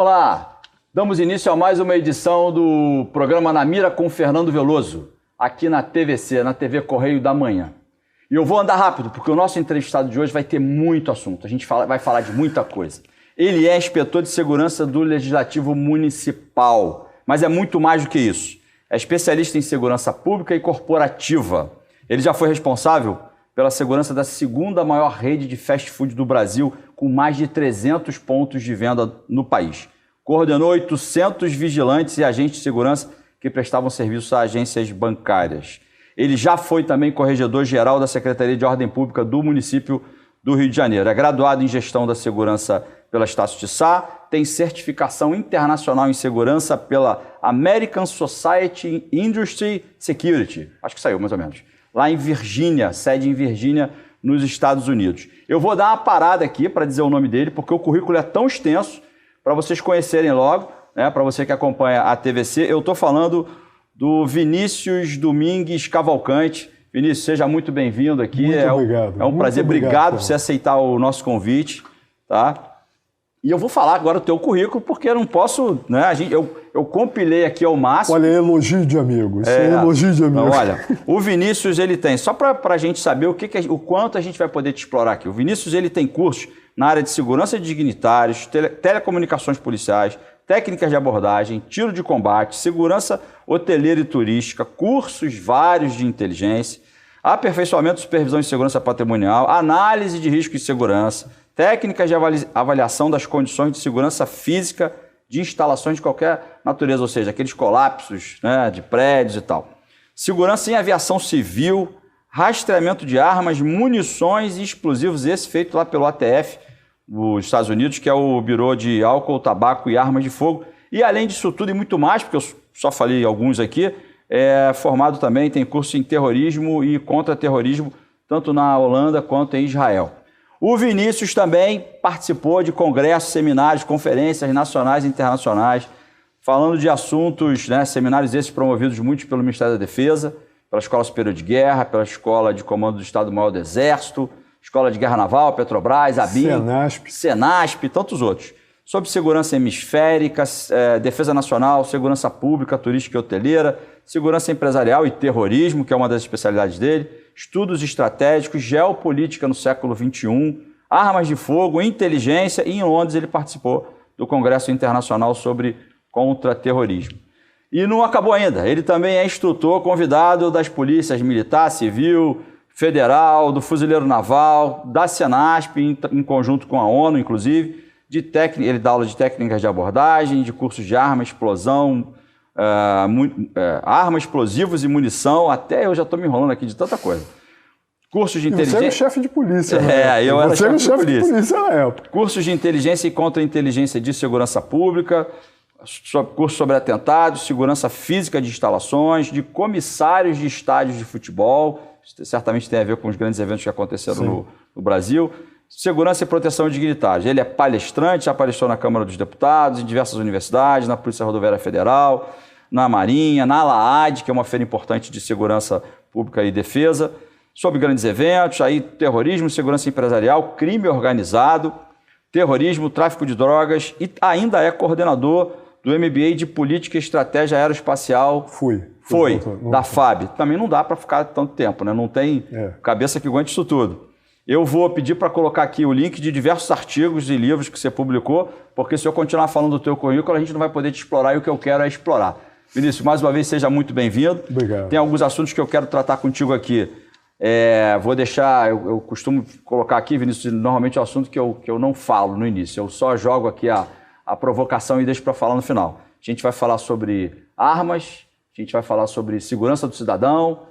Olá, damos início a mais uma edição do programa Na Mira com Fernando Veloso, aqui na TVC, na TV Correio da Manhã. E eu vou andar rápido, porque o nosso entrevistado de hoje vai ter muito assunto, a gente vai falar de muita coisa. Ele é inspetor de segurança do Legislativo Municipal, mas é muito mais do que isso. É especialista em segurança pública e corporativa. Ele já foi responsável pela segurança da segunda maior rede de fast food do Brasil, com mais de 300 pontos de venda no país. Coordenou 800 vigilantes e agentes de segurança que prestavam serviço a agências bancárias. Ele já foi também corregedor-geral da Secretaria de Ordem Pública do município do Rio de Janeiro. É graduado em Gestão da Segurança pela Estácio de Sá, tem certificação internacional em segurança pela American Society Industry Security. Acho que saiu, mais ou menos. Lá em Virgínia, sede em Virgínia, nos Estados Unidos. Eu vou dar uma parada aqui para dizer o nome dele, porque o currículo é tão extenso, para vocês conhecerem logo, né, para você que acompanha a TVC. Eu estou falando do Vinícius Domingues Cavalcante. Vinícius, seja muito bem-vindo aqui. Muito obrigado. É um prazer. Obrigado por você aceitar o nosso convite. Tá? E eu vou falar agora do teu currículo, porque eu não posso, né? Eu compilei aqui ao máximo. Olha, é elogio de amigo. Isso é elogio de amigo. Não, olha, o Vinícius, ele tem, só para a gente saber o quanto a gente vai poder te explorar aqui. O Vinícius, ele tem cursos na área de segurança de dignitários, telecomunicações policiais, técnicas de abordagem, tiro de combate, segurança hoteleira e turística, cursos vários de inteligência, aperfeiçoamento de supervisão de segurança patrimonial, análise de risco e segurança, técnicas de avaliação das condições de segurança física de instalações de qualquer natureza, ou seja, aqueles colapsos, né, de prédios e tal. Segurança em aviação civil, rastreamento de armas, munições e explosivos, esse feito lá pelo ATF dos Estados Unidos, que é o Bureau de Álcool, Tabaco e Armas de Fogo. E além disso tudo e muito mais, porque eu só falei alguns aqui, é formado também, tem curso em terrorismo e contra-terrorismo, tanto na Holanda quanto em Israel. O Vinícius também participou de congressos, seminários, conferências nacionais e internacionais, falando de assuntos, né, seminários esses promovidos muitos pelo Ministério da Defesa, pela Escola Superior de Guerra, pela Escola de Comando do Estado-Maior do Exército, Escola de Guerra Naval, Petrobras, ABIN, Senasp e tantos outros. Sobre segurança hemisférica, defesa nacional, segurança pública, turística e hoteleira, segurança empresarial e terrorismo, que é uma das especialidades dele, estudos estratégicos, geopolítica no século XXI, armas de fogo, inteligência, e em Londres ele participou do Congresso Internacional sobre Contra-Terrorismo. E não acabou ainda, ele também é instrutor convidado das polícias militar, civil, federal, do Fuzileiro Naval, da Senasp, em conjunto com a ONU, inclusive. Ele dá aula de técnicas de abordagem, de cursos de arma, explosão, armas, explosivos e munição. Até eu já estou me enrolando aqui de tanta coisa. Cursos de inteligência... Você era chefe de polícia, né? Eu era chefe de polícia na época. Cursos de inteligência e contra-inteligência de segurança pública, curso sobre atentados, segurança física de instalações, de comissários de estádios de futebol, certamente tem a ver com os grandes eventos que aconteceram no Brasil, segurança e proteção de dignitários. Ele é palestrante, já apareceu na Câmara dos Deputados, em diversas universidades, na Polícia Rodoviária Federal, na Marinha, na LAAD, que é uma feira importante de segurança pública e defesa, sobre grandes eventos, aí terrorismo, segurança empresarial, crime organizado, terrorismo, tráfico de drogas, e ainda é coordenador do MBA de Política e Estratégia Aeroespacial. Foi da FAB. Também não dá para ficar tanto tempo, né? Não tem cabeça que aguente isso tudo. Eu vou pedir para colocar aqui o link de diversos artigos e livros que você publicou, porque se eu continuar falando do teu currículo, a gente não vai poder te explorar, e o que eu quero é explorar. Vinícius, mais uma vez, seja muito bem-vindo. Obrigado. Tem alguns assuntos que eu quero tratar contigo aqui. Vou deixar, eu costumo colocar aqui, Vinícius, normalmente é um assunto que eu não falo no início, eu só jogo aqui a provocação e deixo para falar no final. A gente vai falar sobre armas, a gente vai falar sobre segurança do cidadão,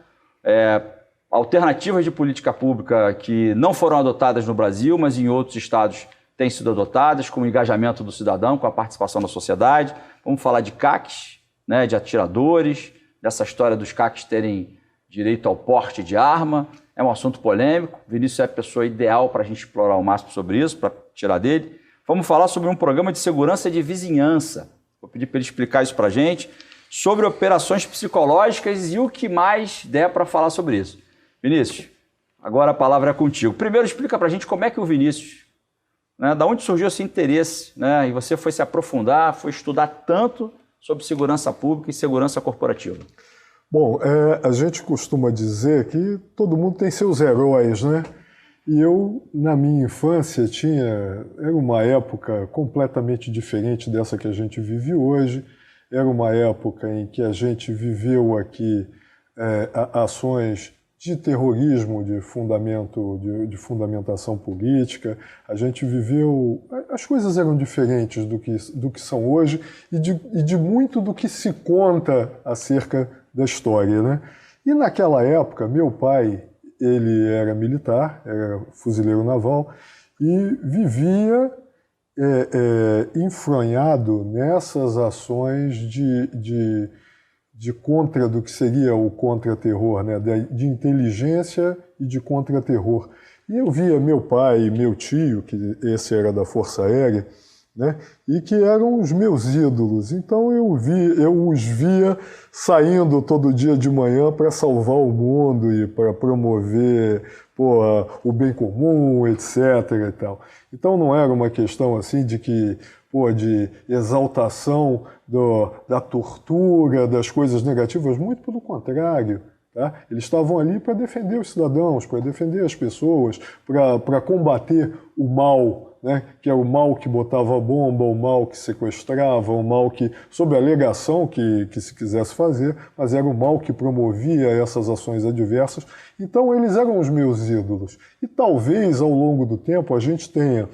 alternativas de política pública que não foram adotadas no Brasil, mas em outros estados têm sido adotadas, como o engajamento do cidadão, com a participação da sociedade. Vamos falar de CACs, né, de atiradores, dessa história dos CACs terem direito ao porte de arma. É um assunto polêmico. Vinícius é a pessoa ideal para a gente explorar o máximo sobre isso, para tirar dele. Vamos falar sobre um programa de segurança de vizinhança. Vou pedir para ele explicar isso para a gente, sobre operações psicológicas e o que mais der para falar sobre isso. Vinícius, agora a palavra é contigo. Primeiro, explica para a gente como é que o Vinícius né? Da onde surgiu esse interesse, né? E você foi se aprofundar, foi estudar tanto sobre segurança pública e segurança corporativa? Bom, a gente costuma dizer que todo mundo tem seus heróis, né? E eu, na minha infância, era uma época completamente diferente dessa que a gente vive hoje. Era uma época em que a gente viveu aqui ações de terrorismo, de fundamentação política. A gente viveu... As coisas eram diferentes do que são hoje e de muito do que se conta acerca da história, né? E naquela época, meu pai, ele era militar, era fuzileiro naval, e vivia enfronhado nessas ações de contra do que seria o contra-terror, né? De inteligência e de contra-terror. E eu via meu pai e meu tio, que esse era da Força Aérea, né? E que eram os meus ídolos. Então eu os via saindo todo dia de manhã para salvar o mundo e para promover o bem comum, etc. e tal. Então não era uma questão assim de exaltação da tortura, das coisas negativas, muito pelo contrário. Tá? Eles estavam ali para defender os cidadãos, para defender as pessoas, para combater o mal, né? Que é o mal que botava a bomba, o mal que sequestrava, o mal que, sob a alegação que se quisesse fazer, mas era o mal que promovia essas ações adversas. Então eles eram os meus ídolos. E talvez ao longo do tempo a gente tenha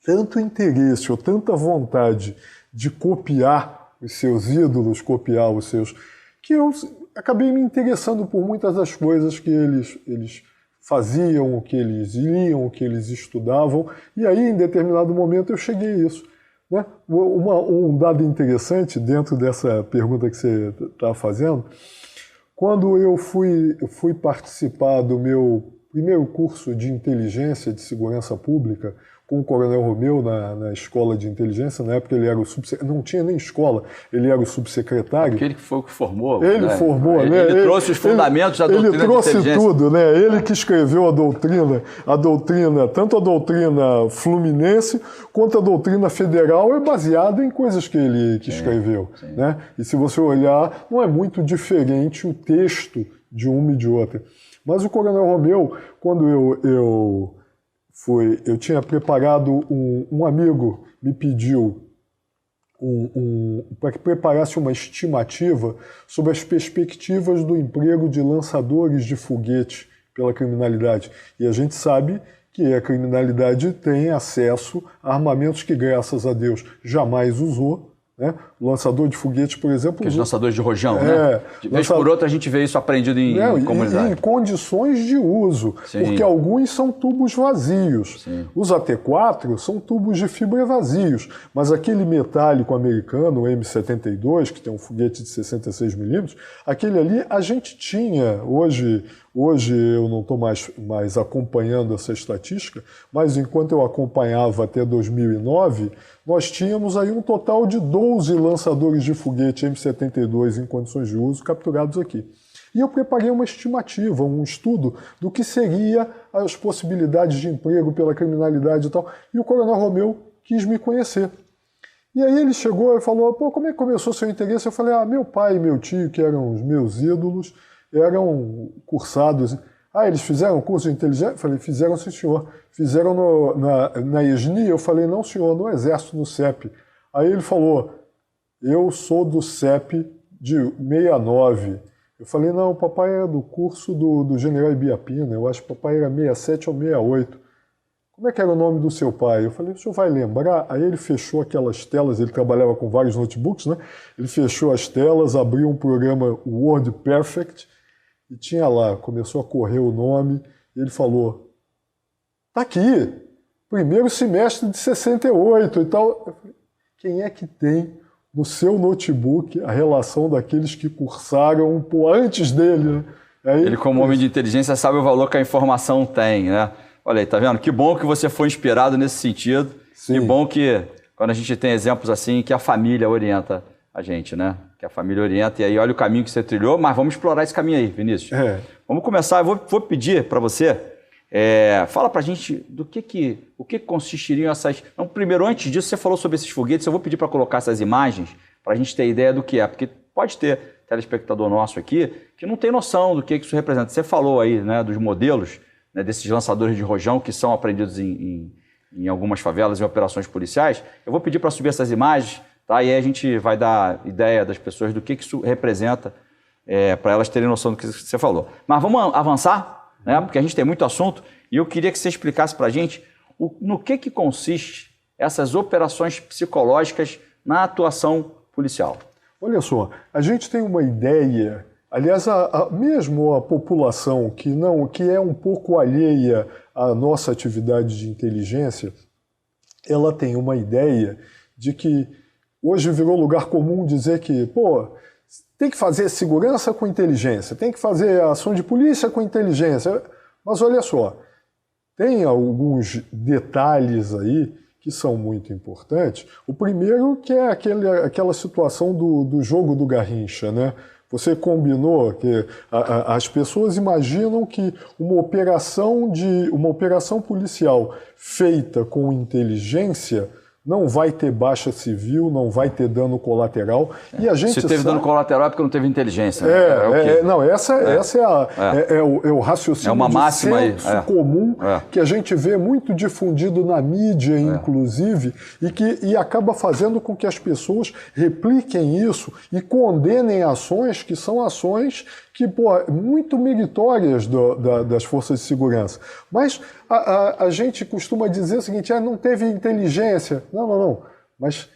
tanto interesse ou tanta vontade de copiar os seus ídolos, copiar os seus... que eu acabei me interessando por muitas das coisas que eles faziam, o que eles liam, o que eles estudavam, e aí, em determinado momento, eu cheguei a isso. Né? Um dado interessante dentro dessa pergunta que você está fazendo, quando eu fui participar do meu primeiro curso de inteligência de segurança pública, com o Coronel Romeu na escola de inteligência, na época ele era o subsecretário, não tinha nem escola, ele era o subsecretário. Aquele que foi o que formou. Ele formou, ele, né? Ele trouxe os fundamentos da doutrina de inteligência. Ele trouxe tudo, né? Ele que escreveu a doutrina, tanto a doutrina fluminense quanto a doutrina federal é baseada em coisas que ele escreveu. Sim. Né? E se você olhar, não é muito diferente o texto de uma e de outra. Mas o Coronel Romeu, quando eu tinha preparado, um amigo me pediu para que preparasse uma estimativa sobre as perspectivas do emprego de lançadores de foguete pela criminalidade. E a gente sabe que a criminalidade tem acesso a armamentos que, graças a Deus, jamais usou. Né? O lançador de foguete, por exemplo... Aqueles lançadores de rojão, né? De vez por outra a gente vê isso aprendido em comunidade. Em condições de uso, Sim. Porque alguns são tubos vazios. Sim. Os AT-4 são tubos de fibra vazios, mas aquele metálico americano, o M72, que tem um foguete de 66 milímetros, aquele ali a gente tinha, hoje eu não estou mais acompanhando essa estatística, mas enquanto eu acompanhava até 2009, nós tínhamos aí um total de 12 lançadores de foguete M72 em condições de uso capturados aqui. E eu preparei uma estimativa, um estudo do que seria as possibilidades de emprego pela criminalidade e tal. E o Coronel Romeu quis me conhecer. E aí ele chegou e falou, como é que começou seu interesse? Eu falei, meu pai e meu tio, que eram os meus ídolos, eram cursados. Eles fizeram curso de inteligência? Eu falei, fizeram, sim, senhor. Fizeram na ESNI? Eu falei, não, senhor, no Exército, no CEP. Aí ele falou, eu sou do CEP de 69. Eu falei, não, o papai é do curso do General Ibiapina, eu acho que o papai era 67 ou 68. Como é que era o nome do seu pai? Eu falei, o senhor vai lembrar? Aí ele fechou aquelas telas, ele trabalhava com vários notebooks, né? Ele fechou as telas, abriu um programa Word Perfect, e tinha lá, começou a correr o nome, e ele falou, tá aqui, primeiro semestre de 68 e tal. Eu falei, quem é que tem no seu notebook a relação daqueles que cursaram antes dele? Né? Aí, ele, como homem de inteligência, sabe o valor que a informação tem, né? Olha aí, tá vendo? Que bom que você foi inspirado nesse sentido. Sim. Que bom que, quando a gente tem exemplos assim, que a família orienta a gente, né? Que a família orienta, e aí olha o caminho que você trilhou, mas vamos explorar esse caminho aí, Vinícius. Vamos começar, eu vou pedir para você Fala para a gente o que consistiriam essas... Então, primeiro, antes disso, você falou sobre esses foguetes, eu vou pedir para colocar essas imagens para a gente ter ideia do que é, porque pode ter telespectador nosso aqui que não tem noção do que isso representa. Você falou aí, né, dos modelos, né, desses lançadores de rojão que são apreendidos em algumas favelas e operações policiais. Eu vou pedir para subir essas imagens, tá? E aí a gente vai dar ideia das pessoas do que isso representa, para elas terem noção do que você falou. Mas vamos avançar, né? Porque a gente tem muito assunto e eu queria que você explicasse para a gente no que consiste essas operações psicológicas na atuação policial. Olha só, a gente tem uma ideia, aliás, mesmo a população que é um pouco alheia à nossa atividade de inteligência, ela tem uma ideia de que hoje virou lugar comum dizer que, tem que fazer segurança com inteligência, tem que fazer ação de polícia com inteligência. Mas olha só, tem alguns detalhes aí que são muito importantes. O primeiro que é aquela situação do jogo do Garrincha, né? Você combinou que as pessoas imaginam que uma operação policial feita com inteligência não vai ter baixa civil, não vai ter dano colateral. E a gente Se teve dano colateral é porque não teve inteligência. Essa é o raciocínio uma máxima de senso comum que a gente vê muito difundido na mídia, inclusive, e acaba fazendo com que as pessoas repliquem isso e condenem ações que são ações que, muito meritórias das forças de segurança. Mas a gente costuma dizer o seguinte, não teve inteligência. Não. Mas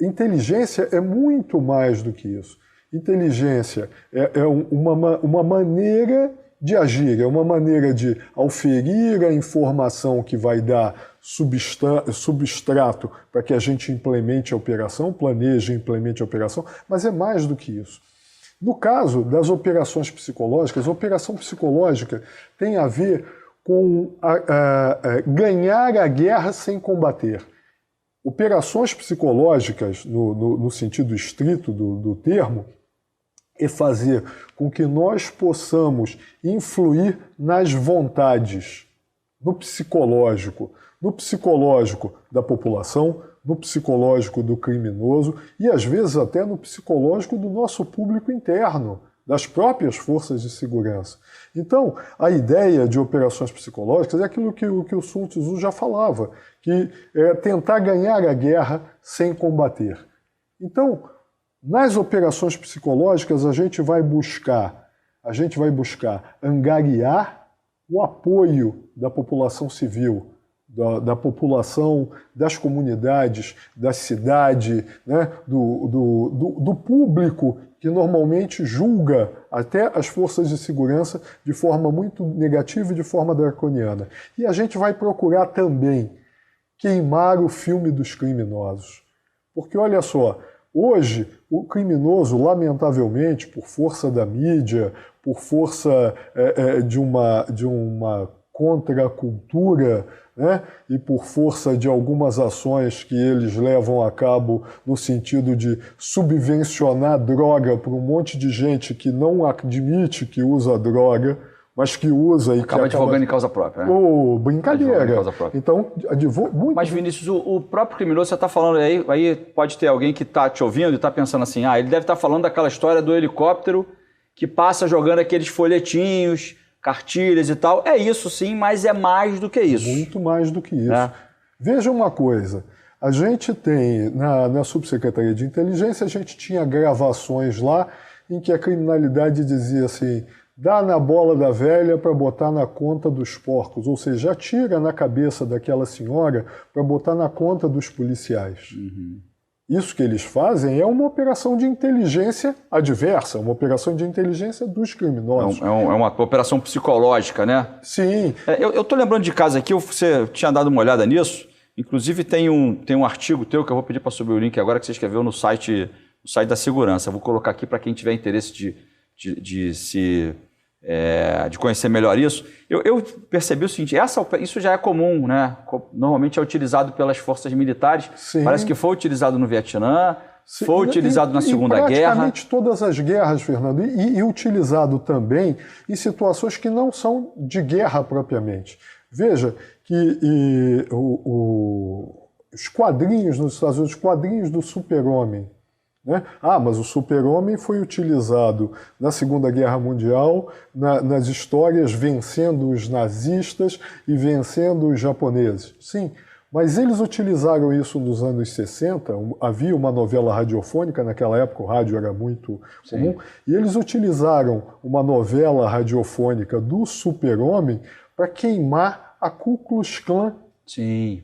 inteligência é muito mais do que isso. Inteligência é uma maneira de agir, é uma maneira de auferir a informação que vai dar substrato para que a gente implemente a operação, planeje e implemente a operação, mas é mais do que isso. No caso das operações psicológicas, a operação psicológica tem a ver com ganhar a guerra sem combater. Operações psicológicas, no sentido estrito do termo, é fazer com que nós possamos influir nas vontades, no psicológico da população, no psicológico do criminoso e, às vezes, até no psicológico do nosso público interno, das próprias forças de segurança. Então, a ideia de operações psicológicas é aquilo que o Sun Tzu já falava, que é tentar ganhar a guerra sem combater. Então, nas operações psicológicas, a gente vai buscar angariar o apoio da população civil, da população, das comunidades, da cidade, né? do público que normalmente julga até as forças de segurança de forma muito negativa e de forma draconiana. E a gente vai procurar também queimar o filme dos criminosos. Porque, olha só, hoje o criminoso, lamentavelmente, por força da mídia, por força de uma contracultura, né? E por força de algumas ações que eles levam a cabo no sentido de subvencionar droga para um monte de gente que não admite que usa droga, mas que usa e acaba advogando em causa própria, né? Brincadeira. Então, muito... Mas, Vinícius, o próprio criminoso, você está falando aí pode ter alguém que está te ouvindo e está pensando assim, ele deve estar falando daquela história do helicóptero que passa jogando aqueles folhetinhos, cartilhas e tal. É isso sim, mas é mais do que isso. Muito mais do que isso. Veja uma coisa, a gente tem, na Subsecretaria de Inteligência, a gente tinha gravações lá em que a criminalidade dizia assim, dá na bola da velha para botar na conta dos porcos, ou seja, atira na cabeça daquela senhora para botar na conta dos policiais. Uhum. Isso que eles fazem é uma operação de inteligência adversa, uma operação de inteligência dos criminosos. É uma operação psicológica, né? Sim. Eu estou lembrando de caso aqui, você tinha dado uma olhada nisso, inclusive tem um artigo teu que eu vou pedir para subir o link agora, que você escreveu no site da segurança. Eu vou colocar aqui para quem tiver interesse de conhecer melhor isso. Eu percebi o seguinte, isso já é comum, né? Normalmente é utilizado pelas forças militares. Sim. Parece que foi utilizado no Vietnã, foi utilizado na Segunda Guerra. Praticamente todas as guerras, Fernando, e utilizado também em situações que não são de guerra propriamente. Veja que os quadrinhos nos Estados Unidos, os quadrinhos do Super-Homem, né? Mas o Super-Homem foi utilizado na Segunda Guerra Mundial, nas histórias vencendo os nazistas e vencendo os japoneses. Sim, mas eles utilizaram isso nos anos 60, havia uma novela radiofônica, naquela época o rádio era muito comum, e eles utilizaram uma novela radiofônica do Super-Homem para queimar a Ku Klux Klan, que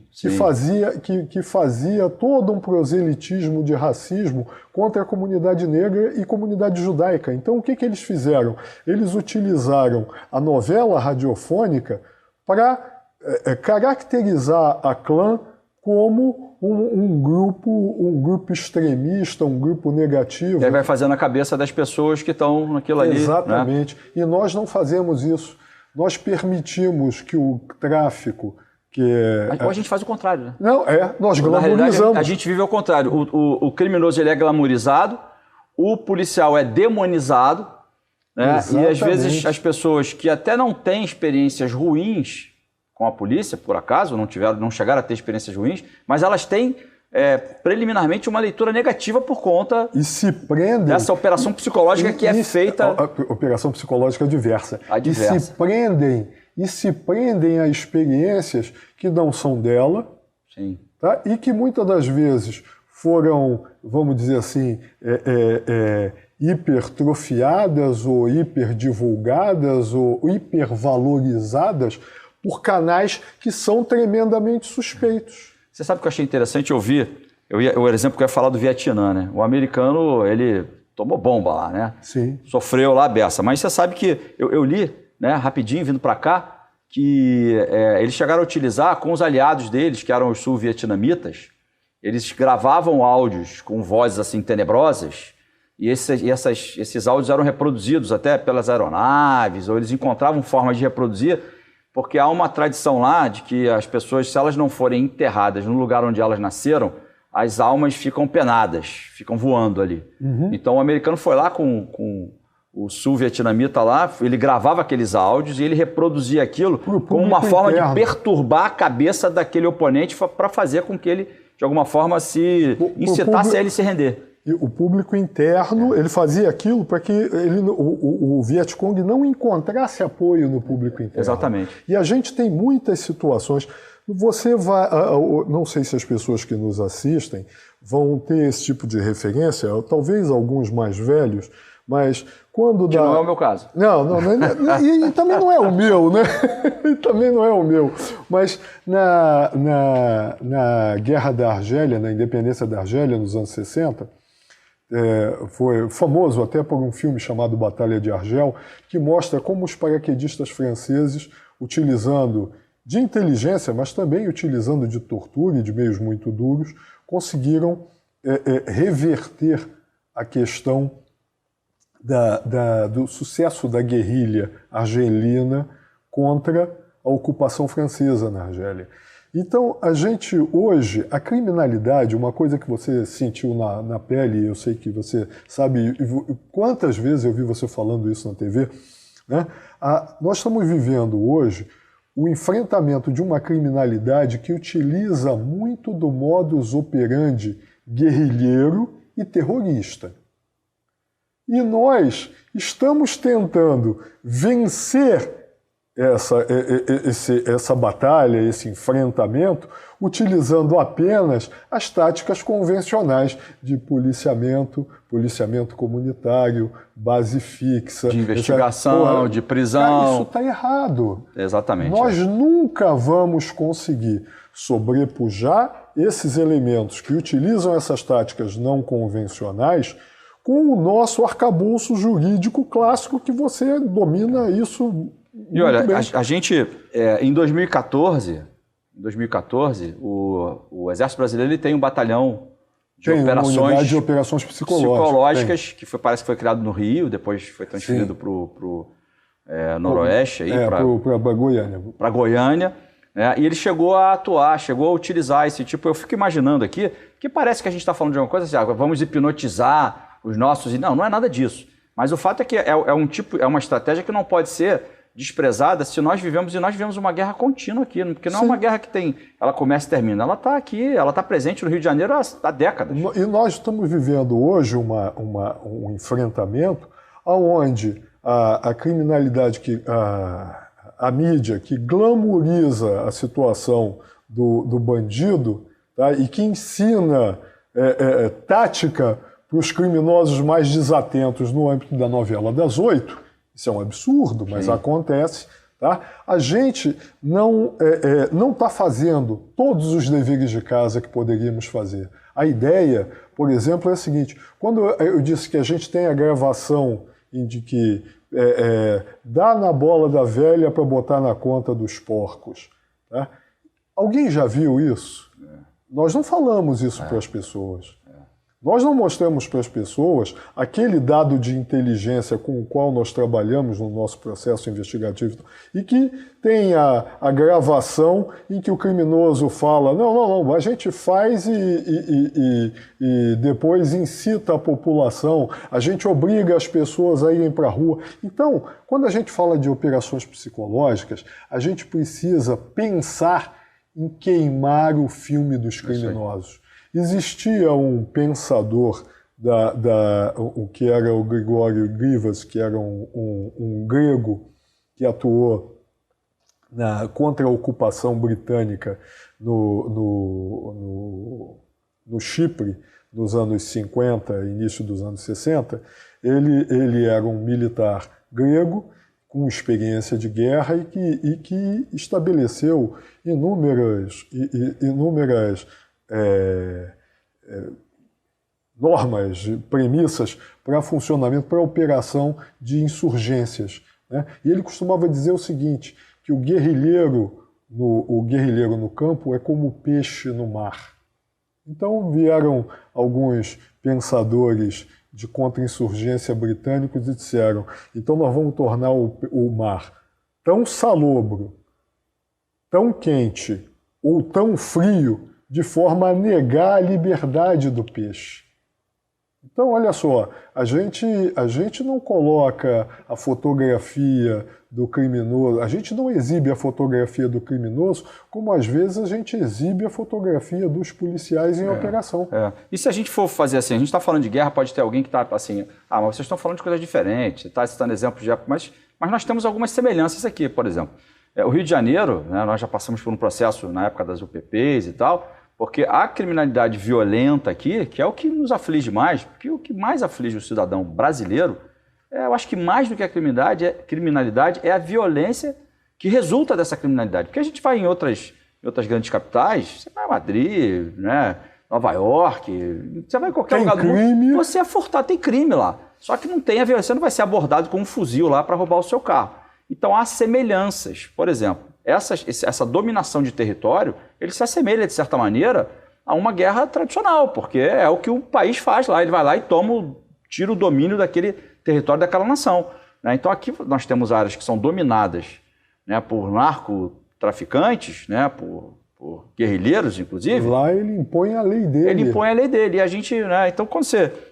fazia todo um proselitismo de racismo contra a comunidade negra e comunidade judaica. Então o que eles fizeram? Eles utilizaram a novela radiofônica para caracterizar a Klan como um grupo extremista, um grupo negativo. E aí vai fazendo a cabeça das pessoas que estão naquilo ali. Exatamente. Né? E nós não fazemos isso. Nós permitimos que o tráfico... Ou a gente faz o contrário, né? Não, nós glamorizamos. A gente vive ao contrário. O criminoso ele é glamorizado, o policial é demonizado, né? E às vezes as pessoas que até não têm experiências ruins com a polícia, por acaso, não chegaram a ter experiências ruins, mas elas têm preliminarmente uma leitura negativa por conta dessa operação psicológica que é feita... A operação psicológica diversa. E se prendem a experiências que não são dela. Sim. Tá? E que muitas das vezes foram, vamos dizer assim, hipertrofiadas ou hiperdivulgadas ou hipervalorizadas por canais que são tremendamente suspeitos. Você sabe o que eu achei interessante ouvir? O exemplo que eu ia falar do Vietnã, né? O americano, ele tomou bomba lá, né? Sim. Sofreu lá a beça. Mas você sabe que eu li, né, rapidinho, vindo para cá, que eles chegaram a utilizar com os aliados deles, que eram os sul-vietnamitas, eles gravavam áudios com vozes assim tenebrosas, e esses áudios eram reproduzidos até pelas aeronaves, ou eles encontravam formas de reproduzir, porque há uma tradição lá de que as pessoas, se elas não forem enterradas no lugar onde elas nasceram, as almas ficam penadas, ficam voando ali. Uhum. Então o americano foi lá com o sul-vietnamita lá, ele gravava aqueles áudios e ele reproduzia aquilo como uma forma de perturbar a cabeça daquele oponente para fazer com que ele, de alguma forma, se incitasse a ele se render. E o público interno, ele fazia aquilo para que o Vietcong não encontrasse apoio no público interno. Exatamente. E a gente tem muitas situações. Você vai... Não sei se as pessoas que nos assistem vão ter esse tipo de referência, talvez alguns mais velhos, mas quando que não é o meu caso. Não, e também não é o meu, né? E também não é o meu. Mas na Guerra da Argélia, na independência da Argélia, nos anos 60, foi famoso até por um filme chamado Batalha de Argel, que mostra como os paraquedistas franceses, utilizando de inteligência, mas também utilizando de tortura e de meios muito duros, conseguiram reverter a questão do sucesso da guerrilha argelina contra a ocupação francesa na Argélia. Então, a gente hoje, a criminalidade, uma coisa que você sentiu na pele, eu sei que você sabe, quantas vezes eu vi você falando isso na TV, né? Nós estamos vivendo hoje o enfrentamento de uma criminalidade que utiliza muito do modus operandi guerrilheiro e terrorista. E nós estamos tentando vencer essa batalha, esse enfrentamento, utilizando apenas as táticas convencionais de policiamento comunitário, base fixa. De investigação, de prisão. Cara, isso está errado. Exatamente. Nós nunca vamos conseguir sobrepujar esses elementos que utilizam essas táticas não convencionais com o nosso arcabouço jurídico clássico, que você domina isso. E olha, a gente, em 2014, o Exército Brasileiro ele tem um batalhão de operações psicológicas que parece que foi criado no Rio, depois foi transferido para o Noroeste, para Goiânia. Para Goiânia. né? E ele chegou a atuar, chegou a utilizar esse tipo. Eu fico imaginando aqui que parece que a gente está falando de uma coisa assim, vamos hipnotizar os nossos... Não, não é nada disso. Mas o fato é que é uma estratégia que não pode ser desprezada se nós vivemos uma guerra contínua aqui, porque não é uma guerra que ela começa e termina, ela está aqui, ela está presente no Rio de Janeiro há décadas. E nós estamos vivendo hoje um enfrentamento onde a criminalidade, a mídia que glamouriza a situação do bandido, tá, e que ensina tática para os criminosos mais desatentos no âmbito da novela das 8, isso é um absurdo, mas Sim. acontece. Tá? A gente não está fazendo todos os deveres de casa que poderíamos fazer. A ideia, por exemplo, é a seguinte, quando eu disse que a gente tem a gravação de que dá na bola da velha para botar na conta dos porcos. Tá? Alguém já viu isso? Nós não falamos isso para as pessoas. Nós não mostramos para as pessoas aquele dado de inteligência com o qual nós trabalhamos no nosso processo investigativo e que tem a gravação em que o criminoso fala não, a gente faz e depois incita a população, a gente obriga as pessoas a irem para a rua. Então, quando a gente fala de operações psicológicas, a gente precisa pensar em queimar o filme dos criminosos. Existia um pensador, o que era o Gregório Grivas, que era um grego que atuou contra a ocupação britânica no Chipre, nos anos 50, início dos anos 60. Ele era um militar grego com experiência de guerra e que estabeleceu inúmeras normas, premissas para funcionamento, para operação de insurgências. Né? E ele costumava dizer o seguinte, que o guerrilheiro no campo é como o peixe no mar. Então vieram alguns pensadores de contra-insurgência britânicos e disseram, então nós vamos tornar o mar tão salobro, tão quente ou tão frio, de forma a negar a liberdade do peixe. Então, olha só, a gente não coloca a fotografia do criminoso, a gente não exibe a fotografia do criminoso como às vezes a gente exibe a fotografia dos policiais em operação. E se a gente for fazer assim, a gente está falando de guerra, pode ter alguém que está assim, mas vocês estão falando de coisas diferentes, está citando exemplos de época, mas nós temos algumas semelhanças aqui, por exemplo. O Rio de Janeiro, né, nós já passamos por um processo na época das UPPs e tal, porque a criminalidade violenta aqui, que é o que nos aflige mais, porque o que mais aflige o cidadão brasileiro, eu acho que mais do que a criminalidade é a violência que resulta dessa criminalidade. Porque a gente vai em outras grandes capitais, você vai a Madrid, né, Nova York, você vai em qualquer lugar do mundo, você é furtado, tem crime lá. Só que não tem a violência, você não vai ser abordado com um fuzil lá para roubar o seu carro. Então há semelhanças, por exemplo. Essa dominação de território, ele se assemelha, de certa maneira, a uma guerra tradicional, porque é o que o país faz lá. Ele vai lá e tira o domínio daquele território, daquela nação. Né? Então aqui nós temos áreas que são dominadas, né, por narcotraficantes, né, por guerrilheiros, inclusive. Lá ele impõe a lei dele. Ele impõe a lei dele. E a gente, né, então,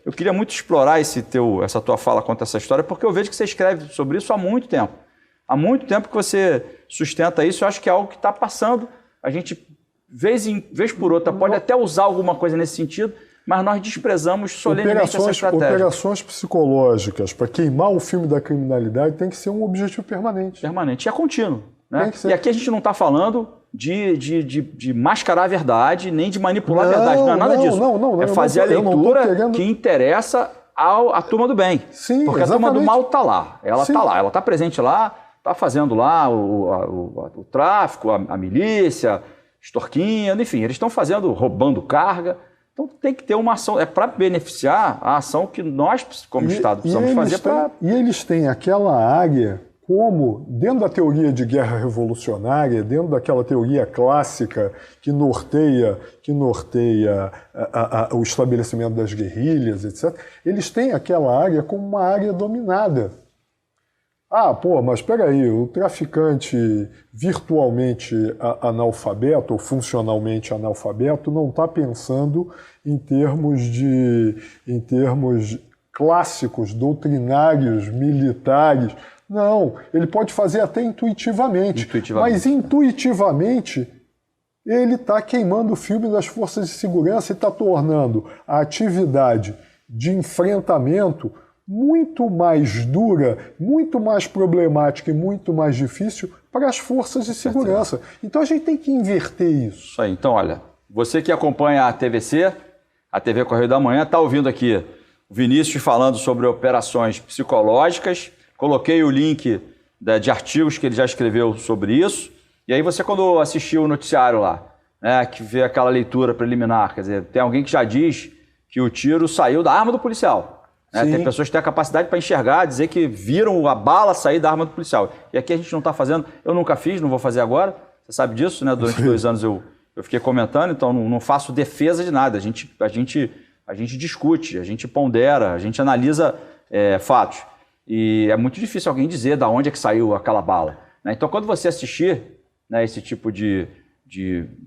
eu queria muito explorar essa tua fala contra essa história, porque eu vejo que você escreve sobre isso há muito tempo. Há muito tempo que você sustenta isso, eu acho que é algo que está passando. A gente, vez por outra, pode até usar alguma coisa nesse sentido, mas nós desprezamos solenemente essa estratégia. Operações psicológicas para queimar o filme da criminalidade tem que ser um objetivo permanente. Permanente. E é contínuo. Né? E aqui a gente não está falando de mascarar a verdade, nem de manipular a verdade. Não é nada disso. Não, é fazer a leitura que interessa à turma do bem. Sim, porque exatamente. A turma do mal está lá. Ela está lá. Ela está presente lá, está fazendo lá o tráfico, a milícia, extorquindo, enfim, eles estão roubando carga. Então tem que ter uma ação, para beneficiar a ação que nós, como Estado, precisamos fazer para... E eles têm aquela área como, dentro da teoria de guerra revolucionária, dentro daquela teoria clássica que norteia o estabelecimento das guerrilhas, etc., eles têm aquela área como uma área dominada. Mas espera aí, o traficante virtualmente analfabeto ou funcionalmente analfabeto não está pensando em termos clássicos, doutrinários, militares. Não, ele pode fazer até intuitivamente. Mas intuitivamente ele está queimando o filme das forças de segurança e está tornando a atividade de enfrentamento muito mais dura, muito mais problemática e muito mais difícil para as forças de segurança. Então a gente tem que inverter isso. Isso aí. Então, olha, você que acompanha a TVC, a TV Correio da Manhã, está ouvindo aqui o Vinícius falando sobre operações psicológicas. Coloquei o link de artigos que ele já escreveu sobre isso. E aí você, quando assistiu o noticiário lá, né, que vê aquela leitura preliminar, quer dizer, tem alguém que já diz que o tiro saiu da arma do policial. Tem pessoas que têm a capacidade para enxergar, dizer que viram a bala sair da arma do policial. E aqui a gente não está fazendo, eu nunca fiz, não vou fazer agora, você sabe disso, né? Durante 2 anos eu fiquei comentando, então não faço defesa de nada. A gente discute, a gente pondera, a gente analisa fatos. E é muito difícil alguém dizer de onde é que saiu aquela bala. Né? Então, quando você assistir, né, esse tipo de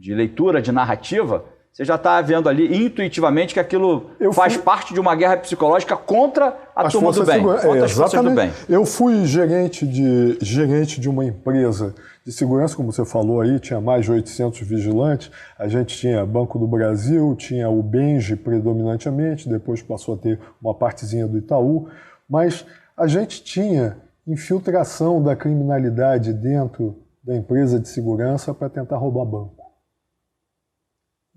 leitura, de narrativa, você já está vendo ali intuitivamente que aquilo faz parte de uma guerra psicológica contra a turma do bem, contra as forças do bem. Eu fui gerente de uma empresa de segurança, como você falou aí, tinha mais de 800 vigilantes. A gente tinha Banco do Brasil, tinha o Benji predominantemente, depois passou a ter uma partezinha do Itaú, mas a gente tinha infiltração da criminalidade dentro da empresa de segurança para tentar roubar banco.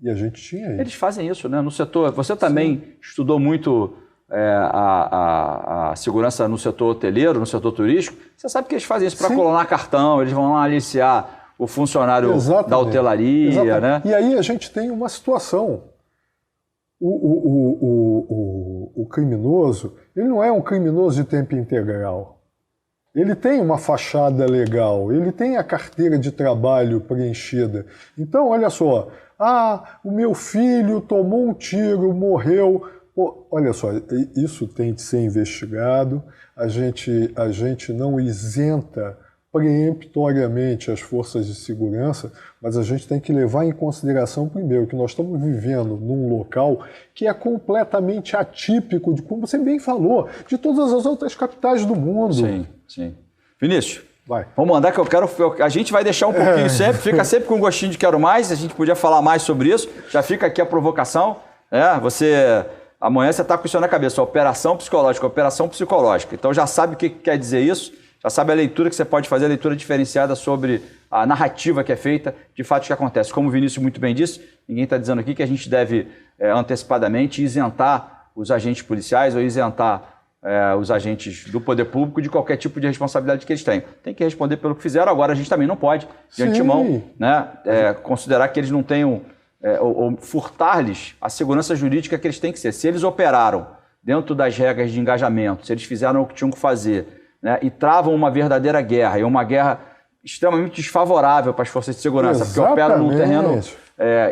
E a gente tinha isso. Eles fazem isso, né? No setor. Você também estudou muito a segurança no setor hoteleiro, no setor turístico. Você sabe que eles fazem isso para clonar cartão, eles vão lá aliciar o funcionário da hotelaria, né? E aí a gente tem uma situação. O criminoso, ele não é um criminoso de tempo integral. Ele tem uma fachada legal, ele tem a carteira de trabalho preenchida. Então, olha só, o meu filho tomou um tiro, morreu. Pô, olha só, isso tem de ser investigado. A gente não isenta preemptoriamente as forças de segurança, mas a gente tem que levar em consideração, primeiro, que nós estamos vivendo num local que é completamente atípico, de como você bem falou, de todas as outras capitais do mundo. Sim. Vinícius, vai. Vamos mandar que a gente vai deixar um pouquinho sempre, fica sempre com um gostinho de quero mais, a gente podia falar mais sobre isso, já fica aqui a provocação, amanhã você está com isso na cabeça, operação psicológica, então já sabe o que quer dizer isso, já sabe a leitura que você pode fazer, a leitura diferenciada sobre a narrativa que é feita de fatos que acontecem. Como o Vinícius muito bem disse, ninguém está dizendo aqui que a gente deve antecipadamente isentar os agentes policiais ou isentar os agentes do poder público de qualquer tipo de responsabilidade que eles têm. Tem que responder pelo que fizeram. Agora, a gente também não pode, de antemão, considerar que eles não tenham, ou furtar-lhes a segurança jurídica que eles têm que ser. Se eles operaram dentro das regras de engajamento, se eles fizeram o que tinham que fazer, né, e travam uma verdadeira guerra, e uma guerra extremamente desfavorável para as forças de segurança, porque operam num terreno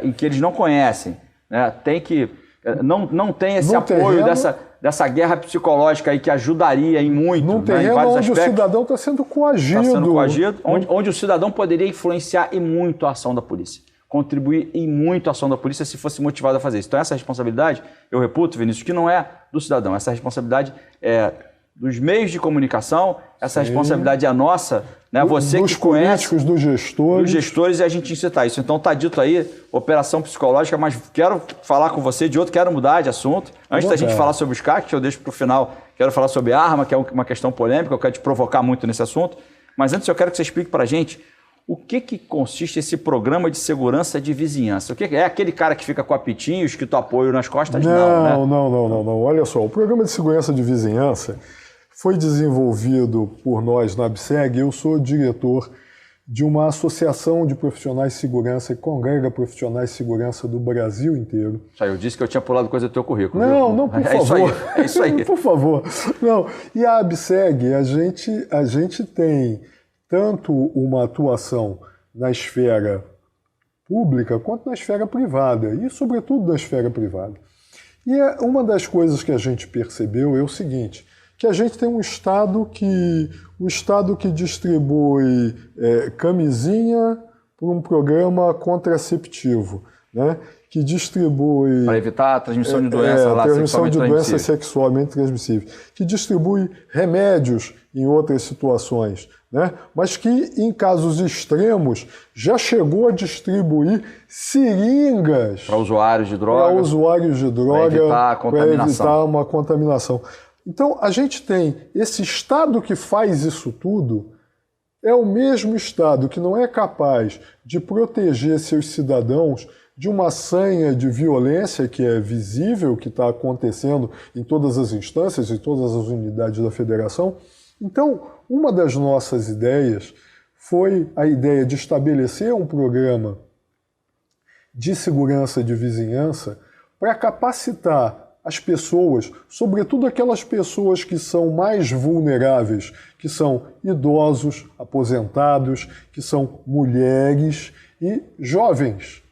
em que eles não conhecem, né, não tem esse apoio dessa guerra psicológica aí que ajudaria em muito, num terreno em vários onde aspectos. O cidadão está sendo coagido. Onde o cidadão poderia influenciar e muito a ação da polícia, contribuir em muito a ação da polícia se fosse motivado a fazer isso. Então essa responsabilidade, eu reputo, Vinícius, que não é do cidadão, essa responsabilidade é dos meios de comunicação, essa responsabilidade é nossa, né? Você dos que conhece, políticos, dos gestores e a gente incitar isso. Então está dito aí, operação psicológica, mas quero falar com você de outro, quero mudar de assunto. Antes da gente falar sobre os CAC, que eu deixo para o final, quero falar sobre arma, que é uma questão polêmica, eu quero te provocar muito nesse assunto. Mas antes eu quero que você explique para a gente o que consiste esse programa de segurança de vizinhança. O que é aquele cara que fica com apitinho, escrito apoio nas costas? Não. Olha só, o programa de segurança de vizinhança foi desenvolvido por nós na ABSEG. Eu sou diretor de uma associação de profissionais de segurança que congrega profissionais de segurança do Brasil inteiro. Eu disse que eu tinha pulado coisa do teu currículo. Não, por favor. É isso aí. Por favor. Não. E a ABSEG, a gente tem tanto uma atuação na esfera pública quanto na esfera privada, e sobretudo na esfera privada. E uma das coisas que a gente percebeu é o seguinte, que a gente tem um Estado que distribui camisinha por um programa contraceptivo, né? Que distribui... Para evitar a transmissão de doenças sexualmente transmissíveis. Que distribui remédios em outras situações, né? Mas que, em casos extremos, já chegou a distribuir seringas... Para usuários de droga. Para evitar uma contaminação. Então, a gente tem esse Estado que faz isso tudo, é o mesmo Estado que não é capaz de proteger seus cidadãos de uma sanha de violência que é visível, que está acontecendo em todas as instâncias, em todas as unidades da federação. Então, uma das nossas ideias foi a ideia de estabelecer um programa de segurança de vizinhança para capacitar as pessoas, sobretudo aquelas pessoas que são mais vulneráveis, que são idosos, aposentados, que são mulheres e jovens,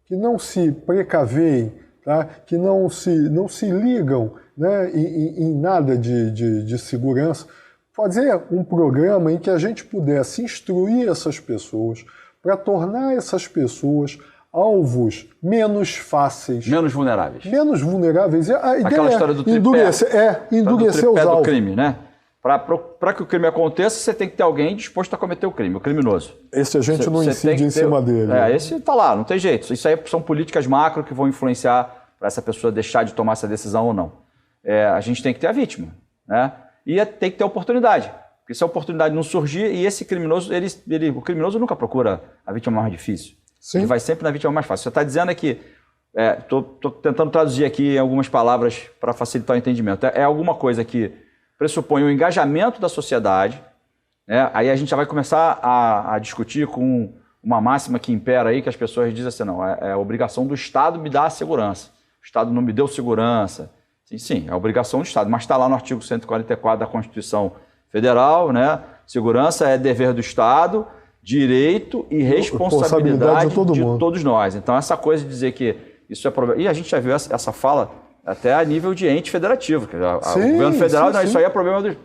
que não se precaveem, tá? Que não se ligam, né, em nada de segurança. Fazer um programa em que a gente pudesse instruir essas pessoas para tornar essas pessoas alvos menos fáceis. Menos vulneráveis. Menos vulneráveis. A ideia aquela história do tripé. Endurecer os alvos. Do crime, né? Para que o crime aconteça, você tem que ter alguém disposto a cometer o crime, o criminoso. Esse a gente não incide em cima dele. Esse está lá, não tem jeito. Isso aí são políticas macro que vão influenciar para essa pessoa deixar de tomar essa decisão ou não. A gente tem que ter a vítima, né? E tem que ter oportunidade. Porque se a oportunidade não surgir, e esse criminoso, o criminoso nunca procura a vítima mais difícil. Sim. Ele vai sempre na vítima mais fácil. Você está dizendo que... Estou tentando traduzir aqui em algumas palavras para facilitar o entendimento. É alguma coisa que pressupõe o engajamento da sociedade, né? Aí a gente já vai começar a discutir com uma máxima que impera aí, que as pessoas dizem assim, não, é a obrigação do Estado me dar a segurança. O Estado não me deu segurança. Sim, é a obrigação do Estado, mas está lá no artigo 144 da Constituição Federal, né? Segurança é dever do Estado, direito e responsabilidade de todos nós. Então, essa coisa de dizer que isso é problema... E a gente já viu essa fala até a nível de ente federativo. O governo federal, isso aí é problema do...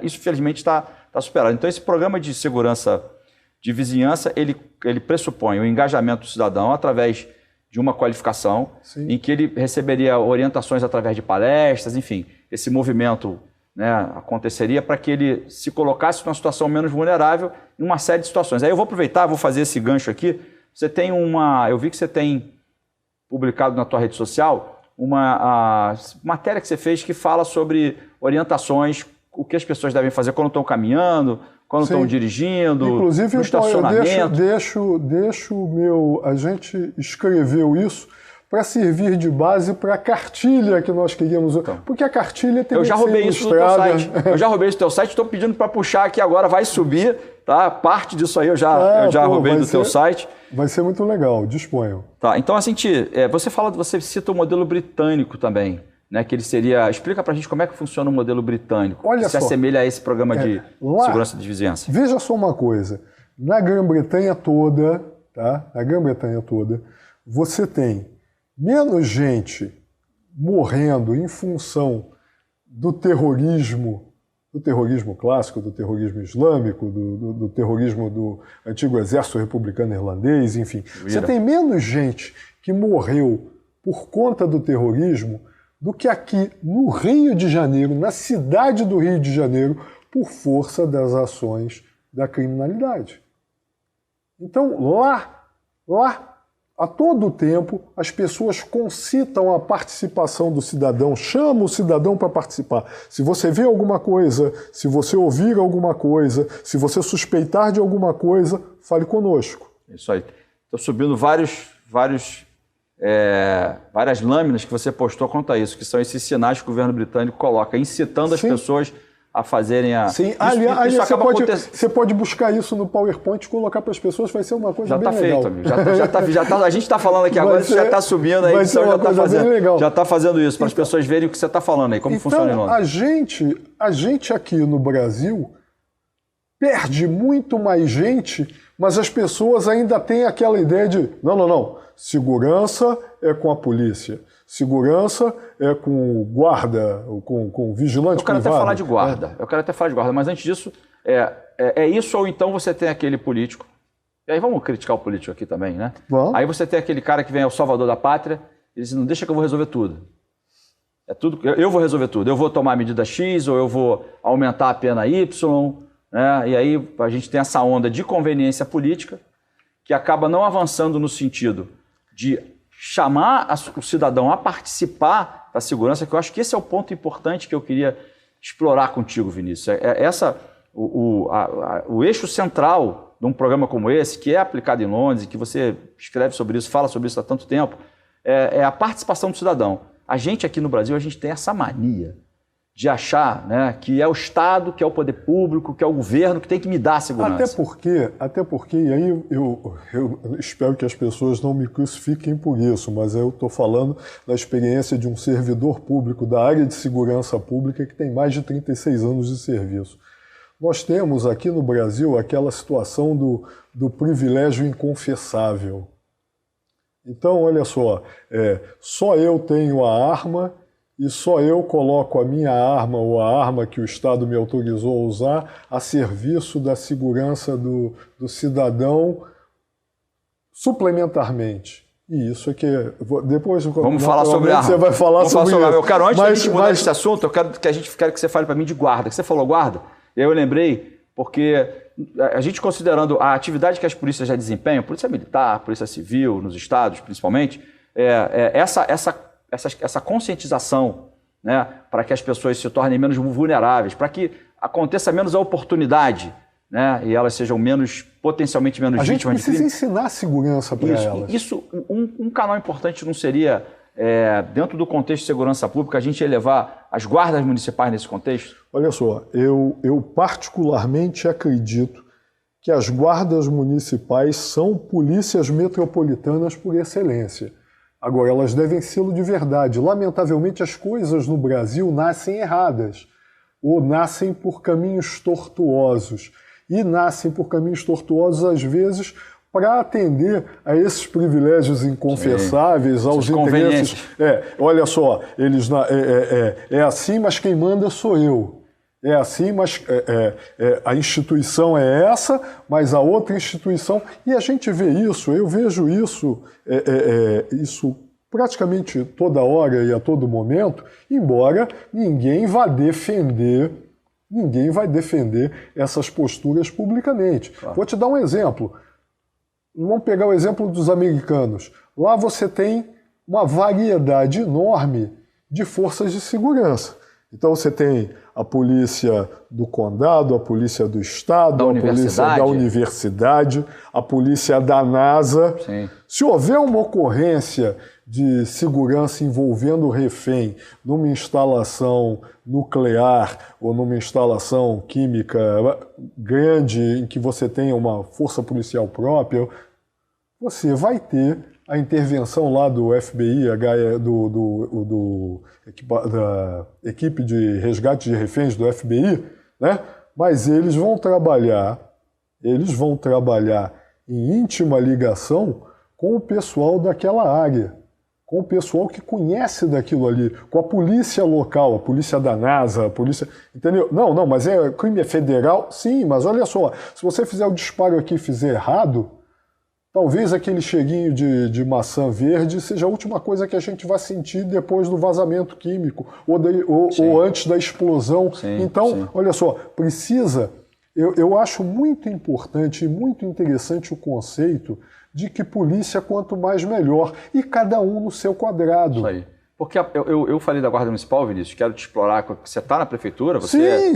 Isso, felizmente, está superado. Então, esse programa de segurança de vizinhança, ele pressupõe o engajamento do cidadão através de uma qualificação, em que ele receberia orientações através de palestras, enfim, esse movimento, né, aconteceria para que ele se colocasse numa situação menos vulnerável em uma série de situações. Aí eu vou aproveitar, vou fazer esse gancho aqui. Você tem eu vi que você tem publicado na tua rede social uma matéria que você fez que fala sobre orientações, o que as pessoas devem fazer quando estão caminhando, quando estão dirigindo, inclusive, no estacionamento. A gente escreveu isso para servir de base para a cartilha que nós queríamos. Então, porque a cartilha tem que ser ilustrada. Eu já roubei isso do teu site. Eu já roubei isso do teu site, estou pedindo para puxar aqui agora, vai subir, tá? Parte disso aí eu já roubei do teu site. Vai ser muito legal, disponham. Tá, então assim, você cita o modelo britânico também, né? Que ele seria... Explica pra gente como é que funciona o modelo britânico. Olha que se assemelha a esse programa de segurança de vizinhança. Veja só uma coisa. Na Grã-Bretanha toda, tá? Na Grã-Bretanha toda, você tem menos gente morrendo em função do terrorismo clássico, do terrorismo islâmico, do terrorismo do antigo exército republicano irlandês, enfim. Você tem menos gente que morreu por conta do terrorismo do que aqui no Rio de Janeiro, na cidade do Rio de Janeiro, por força das ações da criminalidade. Então, lá, a todo tempo, as pessoas concitam a participação do cidadão, chamam o cidadão para participar. Se você vê alguma coisa, se você ouvir alguma coisa, se você suspeitar de alguma coisa, fale conosco. Isso aí. Estou subindo várias lâminas que você postou quanto a isso, que são esses sinais que o governo britânico coloca, incitando as pessoas a fazerem a... Sim, aliás, você pode buscar isso no PowerPoint e colocar para as pessoas, vai ser uma coisa bem legal. Já está feito, amigo. A gente está falando aqui agora, isso já está subindo, a edição já está fazendo isso, para as pessoas verem o que você está falando aí, como funciona em Londres. A gente aqui no Brasil perde muito mais gente, mas as pessoas ainda têm aquela ideia de, não, segurança é com a polícia. Segurança é com guarda, com vigilante privado. Eu quero até falar de guarda. Eu quero até falar de guarda, mas antes disso, é isso ou então você tem aquele político. E aí vamos criticar o político aqui também, né? Bom. Aí você tem aquele cara que vem ao salvador da pátria e diz, não deixa que eu vou resolver tudo. É tudo, eu vou resolver tudo. Eu vou tomar a medida X ou eu vou aumentar a pena Y, né? E aí a gente tem essa onda de conveniência política que acaba não avançando no sentido de chamar o cidadão a participar da segurança, que eu acho que esse é o ponto importante que eu queria explorar contigo, Vinícius. O eixo central de um programa como esse, que é aplicado em Londres, que você escreve sobre isso, fala sobre isso há tanto tempo, é a participação do cidadão. A gente aqui no Brasil, a gente tem essa mania de achar, né, que é o Estado, que é o poder público, que é o governo que tem que me dar a segurança. Até porque, e aí eu espero que as pessoas não me crucifiquem por isso, mas eu estou falando da experiência de um servidor público da área de segurança pública que tem mais de 36 anos de serviço. Nós temos aqui no Brasil aquela situação do privilégio inconfessável. Então, olha só, só eu tenho a arma e só eu coloco a minha arma ou a arma que o Estado me autorizou a usar a serviço da segurança do cidadão suplementarmente. E isso é que... Depois, vamos falar sobre a arma. Você vai falar sobre isso. Eu quero, antes de a gente mudar esse assunto, eu quero que você fale para mim de guarda. Que você falou guarda, e aí eu lembrei, porque a gente considerando a atividade que as polícias já desempenham, polícia militar, polícia civil, nos estados principalmente, essa conscientização, né, para que as pessoas se tornem menos vulneráveis, para que aconteça menos a oportunidade, né, e elas sejam potencialmente menos vítimas de crime. A gente precisa ensinar segurança para elas. Isso, um canal importante não seria, dentro do contexto de segurança pública, a gente elevar as guardas municipais nesse contexto? Olha só, eu particularmente acredito que as guardas municipais são polícias metropolitanas por excelência. Agora, elas devem ser de verdade. Lamentavelmente, as coisas no Brasil nascem erradas, ou nascem por caminhos tortuosos. E nascem por caminhos tortuosos, às vezes, para atender a esses privilégios inconfessáveis, aos interesses. Olha só, eles é assim, mas quem manda sou eu. É assim, mas a instituição é essa, mas a outra instituição... E a gente vê isso, eu vejo isso, isso praticamente toda hora e a todo momento, embora ninguém vá defender essas posturas publicamente. Claro. Vou te dar um exemplo. Vamos pegar o exemplo dos americanos. Lá você tem uma variedade enorme de forças de segurança. Então você tem a polícia do condado, a polícia do estado, a polícia da universidade, a polícia da NASA. Sim. Se houver uma ocorrência de segurança envolvendo o refém numa instalação nuclear ou numa instalação química grande em que você tenha uma força policial própria, você vai ter a intervenção lá do FBI, da equipe de resgate de reféns do FBI, né? Mas eles vão trabalhar em íntima ligação com o pessoal daquela área, com o pessoal que conhece daquilo ali, com a polícia local, a polícia da NASA, a polícia... Entendeu? Não, mas crime federal? Sim, mas olha só, se você fizer o disparo aqui e fizer errado, talvez aquele cheirinho de maçã verde seja a última coisa que a gente vai sentir depois do vazamento químico ou antes da explosão. Sim, então, sim. Olha só, precisa... Eu acho muito importante e muito interessante o conceito de que polícia quanto mais melhor, e cada um no seu quadrado. Isso aí. Porque eu falei da Guarda Municipal, Vinícius, quero te explorar, você está na prefeitura, você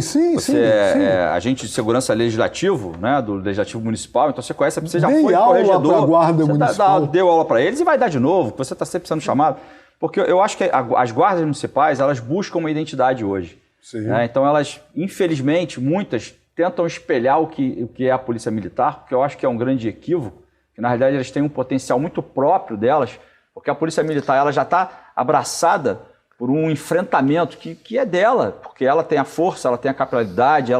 é agente de segurança legislativo, né, do Legislativo Municipal, então você conhece, você já foi corregedor. Dei aula para a Guarda Municipal. Deu aula para eles e vai dar de novo, você está sempre sendo chamado. Porque eu acho que as guardas municipais, elas buscam uma identidade hoje. Né? Então elas, infelizmente, muitas tentam espelhar o que é a polícia militar, porque eu acho que é um grande equívoco, que na realidade elas têm um potencial muito próprio delas, porque a polícia militar ela já está abraçada por um enfrentamento que é dela, porque ela tem a força, ela tem a capilaridade,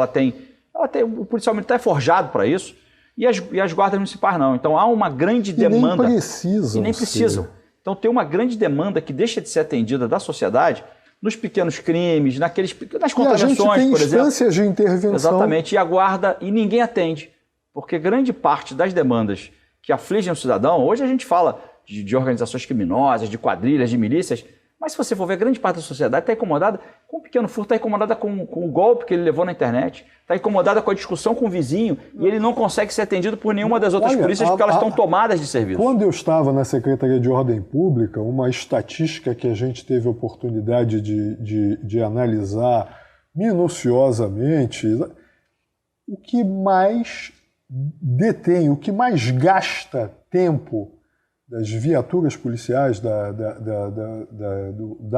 o policial militar é forjado para isso, e as guardas municipais não. Então há uma grande demanda. Nem precisam. Então tem uma grande demanda que deixa de ser atendida da sociedade nos pequenos crimes, nas contravenções, por exemplo. E a gente tem instâncias de intervenção. Exatamente, e a guarda, e ninguém atende. Porque grande parte das demandas que afligem o cidadão, hoje a gente fala de organizações criminosas, de quadrilhas, de milícias, mas se você for ver, grande parte da sociedade está incomodada com o pequeno furto, está incomodada com o golpe que ele levou na internet, está incomodada com a discussão com o vizinho e ele não consegue ser atendido por nenhuma das outras polícias porque elas estão tomadas de serviço. Quando eu estava na Secretaria de Ordem Pública, uma estatística que a gente teve a oportunidade de analisar minuciosamente, o que mais detém, o que mais gasta tempo das viaturas policiais, da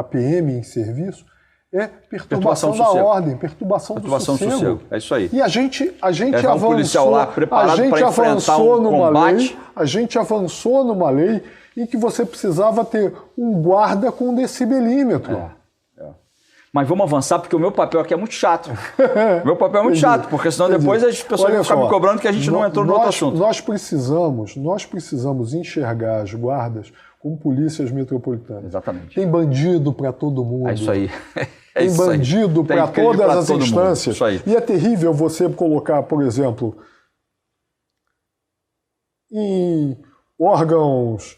PM em serviço, é perturbação da ordem, perturbação do sossego. É isso aí. E a gente avançou, um policial lá preparado para enfrentar um combate. A gente avançou numa lei em que você precisava ter um guarda com decibelímetro. Mas vamos avançar, porque o meu papel aqui é muito chato. O meu papel é muito chato, porque senão depois as pessoas vão ficar me cobrando que a gente não entrou no outro assunto. Nós precisamos enxergar as guardas como polícias metropolitanas. Exatamente. Tem bandido para todo mundo. É isso aí. Tem bandido para todas as instâncias. Isso aí. E é terrível você colocar, por exemplo, em órgãos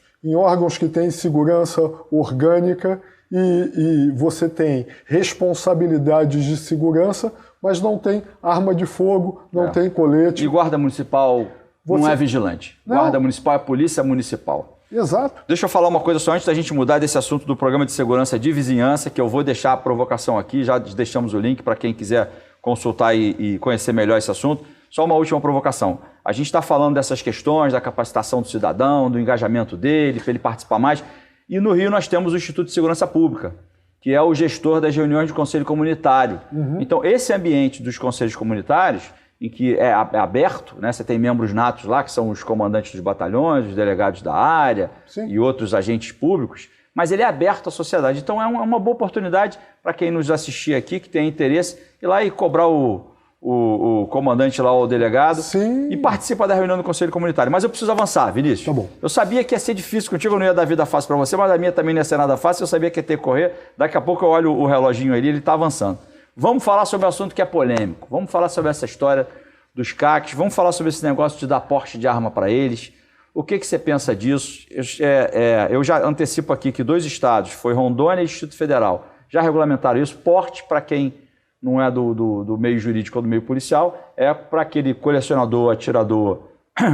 que têm segurança orgânica, e você tem responsabilidades de segurança, mas não tem arma de fogo, não tem colete. E guarda municipal não é vigilante. Não. Guarda municipal é polícia municipal. Exato. Deixa eu falar uma coisa só antes da gente mudar desse assunto do programa de segurança de vizinhança, que eu vou deixar a provocação aqui, já deixamos o link para quem quiser consultar e conhecer melhor esse assunto. Só uma última provocação. A gente está falando dessas questões, da capacitação do cidadão, do engajamento dele, para ele participar mais. E no Rio nós temos o Instituto de Segurança Pública, que é o gestor das reuniões do Conselho Comunitário. Então, esse ambiente dos conselhos comunitários, em que é aberto, né? Você tem membros natos lá, que são os comandantes dos batalhões, os delegados da área e outros agentes públicos, mas ele é aberto à sociedade. Então, é uma boa oportunidade para quem nos assistir aqui, que tem interesse, ir lá e cobrar o comandante lá, o delegado, e participa da reunião do Conselho Comunitário. Mas eu preciso avançar, Vinícius. Tá bom. Eu sabia que ia ser difícil contigo, eu não ia dar vida fácil para você, mas a minha também não ia ser nada fácil, eu sabia que ia ter que correr. Daqui a pouco eu olho o reloginho ali, ele está avançando. Vamos falar sobre um assunto que é polêmico, vamos falar sobre essa história dos CACs, vamos falar sobre esse negócio de dar porte de arma para eles. O que você pensa disso? Eu já antecipo aqui que 2 estados, foi Rondônia e Distrito Federal, já regulamentaram isso, porte para quem não é do meio jurídico ou do meio policial, é para aquele colecionador, atirador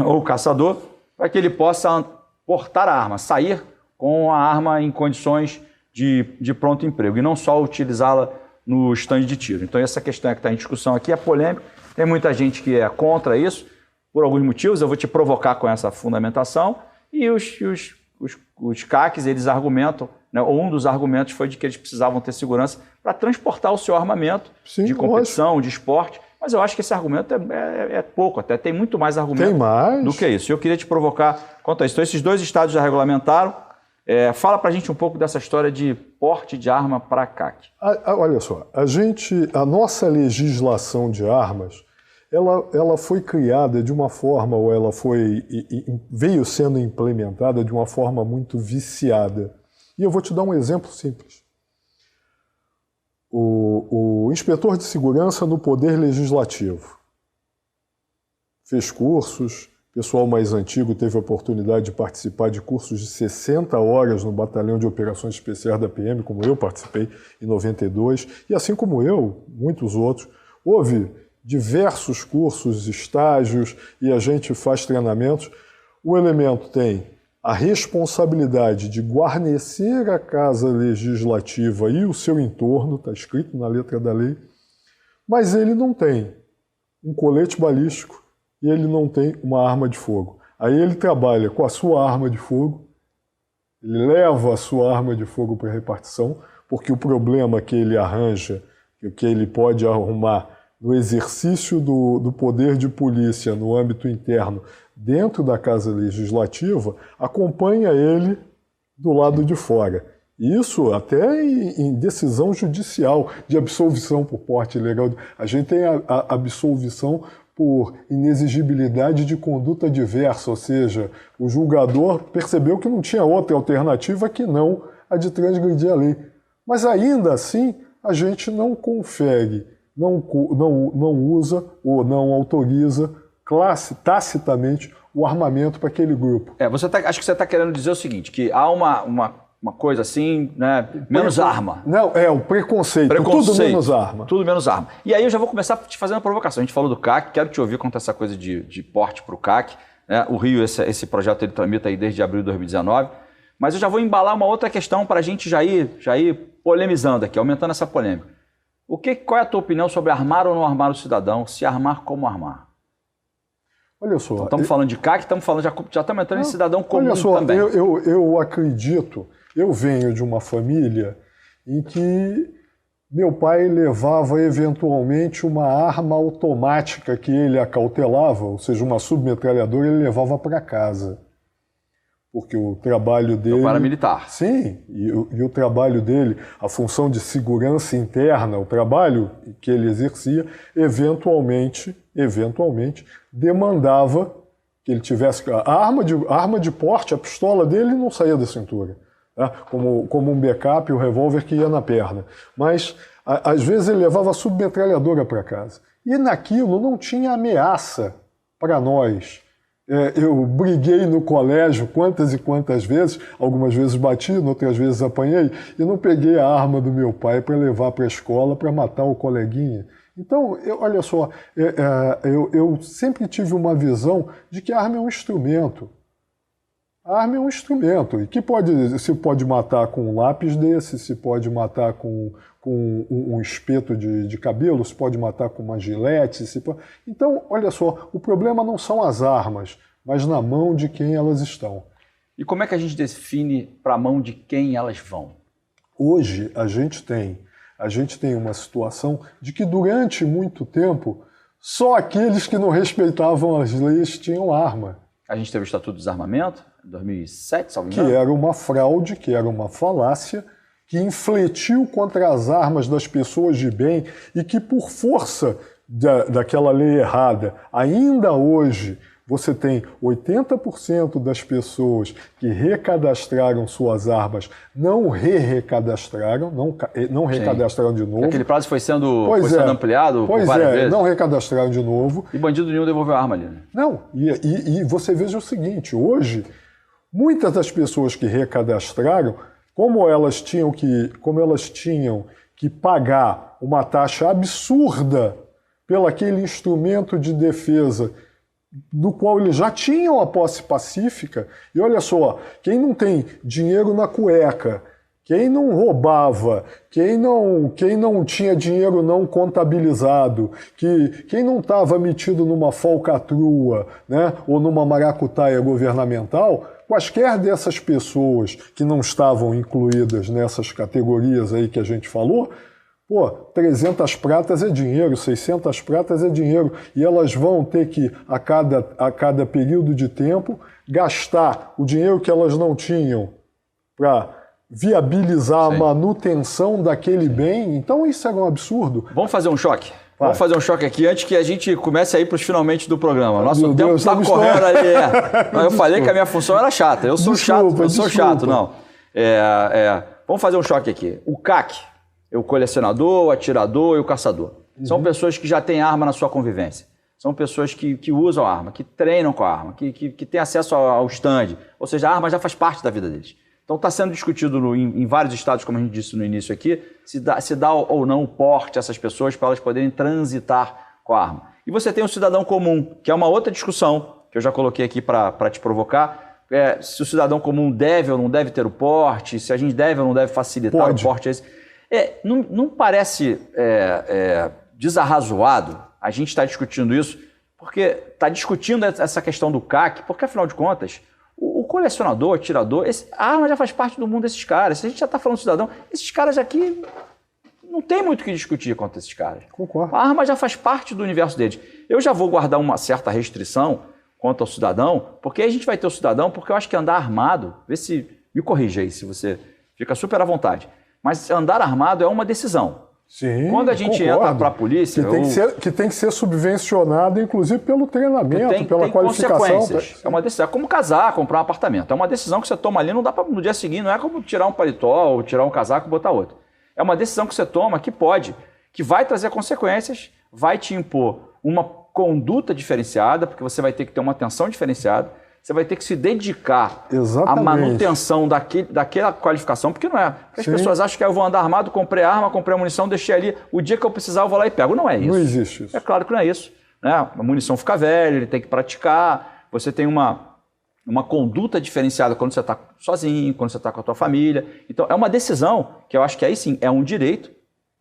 ou caçador, para que ele possa portar a arma, sair com a arma em condições de pronto emprego, e não só utilizá-la no estande de tiro. Então essa questão que está em discussão aqui é polêmica, tem muita gente que é contra isso, por alguns motivos, eu vou te provocar com essa fundamentação, e os CACs, eles argumentam, né, um dos argumentos foi de que eles precisavam ter segurança para transportar o seu armamento de competição, de esporte, mas eu acho que esse argumento é pouco, até tem muito mais argumento do que isso. E eu queria te provocar quanto a isso. Então, esses 2 estados já regulamentaram. Fala para a gente um pouco dessa história de porte de arma para CAC. Olha só, a nossa legislação de armas, ela foi criada de uma forma, ou ela veio sendo implementada de uma forma muito viciada. E eu vou te dar um exemplo simples. O inspetor de segurança no Poder Legislativo fez cursos, o pessoal mais antigo teve a oportunidade de participar de cursos de 60 horas no Batalhão de Operações Especiais da PM, como eu participei em 92, e assim como eu, muitos outros. Houve diversos cursos, estágios, e a gente faz treinamentos. O elemento tem a responsabilidade de guarnecer a Casa Legislativa e o seu entorno, está escrito na letra da lei, mas ele não tem um colete balístico e ele não tem uma arma de fogo. Aí ele trabalha com a sua arma de fogo, ele leva a sua arma de fogo para a repartição, porque o problema que ele arranja, que ele pode arrumar no exercício do poder de polícia no âmbito interno, dentro da Casa Legislativa, acompanha ele do lado de fora. Isso até em decisão judicial de absolvição por porte ilegal. A gente tem a absolvição por inexigibilidade de conduta diversa, ou seja, o julgador percebeu que não tinha outra alternativa que não a de transgredir a lei. Mas ainda assim, a gente não confere, não usa ou não autoriza tacitamente o armamento para aquele grupo. Acho que você está querendo dizer o seguinte, que há uma coisa assim, né? Menos arma. Não, o preconceito. Tudo menos arma. Tudo menos arma. E aí eu já vou começar te fazendo uma provocação. A gente falou do CAC, quero te ouvir quanto a essa coisa de porte para o CAC. Né? O Rio, esse projeto ele tramita aí desde abril de 2019. Mas eu já vou embalar uma outra questão para a gente já ir polemizando aqui, aumentando essa polêmica. Qual é a tua opinião sobre armar ou não armar o cidadão? Se armar, como armar? Olha só. Então, estamos falando de CAC, estamos falando, já estamos entrando em cidadão comum olha só, também. Eu acredito, eu venho de uma família em que meu pai levava eventualmente uma arma automática que ele acautelava, ou seja, uma submetralhadora, ele levava para casa. Porque o trabalho dele... paramilitar. Sim, e o trabalho dele, a função de segurança interna, o trabalho que ele exercia, eventualmente demandava que ele tivesse... A arma de porte, a pistola dele não saía da cintura, tá? Como um backup, o revólver que ia na perna. Mas, às vezes, ele levava a submetralhadora para casa. E naquilo não tinha ameaça para nós. Eu briguei no colégio quantas e quantas vezes, algumas vezes bati, outras vezes apanhei, e não peguei a arma do meu pai para levar para a escola para matar o coleguinha. Então, olha só, eu sempre tive uma visão de que a arma é um instrumento. A arma é um instrumento, e que se pode matar com um lápis desse, se pode matar com um espeto de cabelo, se pode matar com uma gilete. Então, olha só, o problema não são as armas, mas na mão de quem elas estão. E como é que a gente define para a mão de quem elas vão? Hoje, a gente tem uma situação de que durante muito tempo, só aqueles que não respeitavam as leis tinham arma. A gente teve o Estatuto do Desarmamento, em 2007, salvo engano. Que era uma fraude, que era uma falácia, que infletiu contra as armas das pessoas de bem e que, por força daquela lei errada, ainda hoje você tem 80% das pessoas que recadastraram suas armas não recadastraram, não recadastraram de novo. Aquele prazo foi sendo ampliado por várias vezes. Não recadastraram de novo. E bandido nenhum devolveu a arma ali, né? Não, e você veja o seguinte, hoje, muitas das pessoas que recadastraram, como elas tinham que pagar uma taxa absurda pelo aquele instrumento de defesa do qual eles já tinham a posse pacífica, e olha só, quem não tem dinheiro na cueca, quem não roubava, quem não tinha dinheiro não contabilizado, quem não estava metido numa falcatrua, né, ou numa maracutaia governamental, quaisquer dessas pessoas que não estavam incluídas nessas categorias aí que a gente falou, 300 pratas é dinheiro, 600 pratas é dinheiro, e elas vão ter que, a cada período de tempo, gastar o dinheiro que elas não tinham para viabilizar a manutenção daquele bem. Então isso era um absurdo. Vamos fazer um choque? Vamos fazer um choque aqui antes que a gente comece a ir para os finalmente do programa. Nosso tempo está correndo ali. Eu falei que a minha função era chata. Eu sou chato, não. Vamos fazer um choque aqui. O CAC, o colecionador, o atirador e o caçador. São pessoas que já têm arma na sua convivência. São pessoas que usam a arma, que treinam com a arma, que têm acesso ao stand. Ou seja, a arma já faz parte da vida deles. Então está sendo discutido em vários estados, como a gente disse no início aqui, se dá ou não o porte a essas pessoas para elas poderem transitar com a arma. E você tem o cidadão comum, que é uma outra discussão, que eu já coloquei aqui para te provocar, se o cidadão comum deve ou não deve ter o porte, se a gente deve ou não deve facilitar o porte a esse. Não parece desarrazoado a gente estar discutindo isso, porque está discutindo essa questão do CAC, porque afinal de contas, o colecionador, o atirador, a arma já faz parte do mundo desses caras. Se a gente já está falando do cidadão, esses caras aqui não tem muito o que discutir contra esses caras. Concordo. A arma já faz parte do universo deles. Eu já vou guardar uma certa restrição quanto ao cidadão, porque aí a gente vai ter o cidadão, porque eu acho que andar armado, me corrija aí se você fica super à vontade, mas andar armado é uma decisão. Sim, quando a gente entra para a polícia... Que tem que ser subvencionado, inclusive, pelo treinamento, pela qualificação. Consequências. É uma decisão. É como casar, comprar um apartamento. É uma decisão que você toma ali, não dá para no dia seguinte, não é como tirar um paletó ou tirar um casaco e botar outro. É uma decisão que você toma que vai trazer consequências, vai te impor uma conduta diferenciada, porque você vai ter que ter uma atenção diferenciada, você vai ter que se dedicar à manutenção daquela qualificação, porque não é. Porque as pessoas acham que eu vou andar armado, comprei arma, comprei munição, deixei ali, o dia que eu precisar eu vou lá e pego. Não é isso. Não existe isso. É claro que não é isso. Né? A munição fica velha, ele tem que praticar, você tem uma conduta diferenciada quando você está sozinho, quando você está com a tua família. Então, é uma decisão que eu acho que aí sim é um direito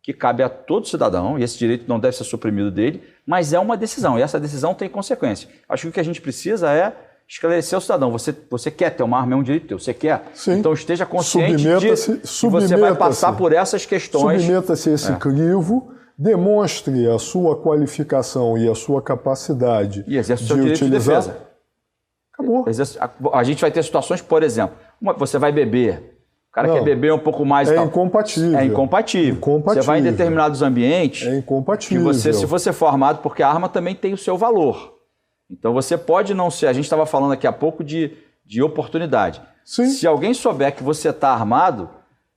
que cabe a todo cidadão, e esse direito não deve ser suprimido dele, mas é uma decisão, e essa decisão tem consequência. Acho que o que a gente precisa é esclarecer o cidadão. Você quer ter uma arma, é um direito teu. Você quer? Sim. Então esteja consciente de que você vai passar por essas questões. Submeta-se a esse crivo, demonstre a sua qualificação e a sua capacidade e exerce o seu direito de defesa. Acabou. A gente vai ter situações, por exemplo, você vai beber. O cara quer beber um pouco mais. É incompatível. É incompatível. Você vai em determinados ambientes. É incompatível. Se você for armado, porque a arma também tem o seu valor. Então você pode não ser. A gente estava falando aqui há pouco de oportunidade. Sim. Se alguém souber que você está armado,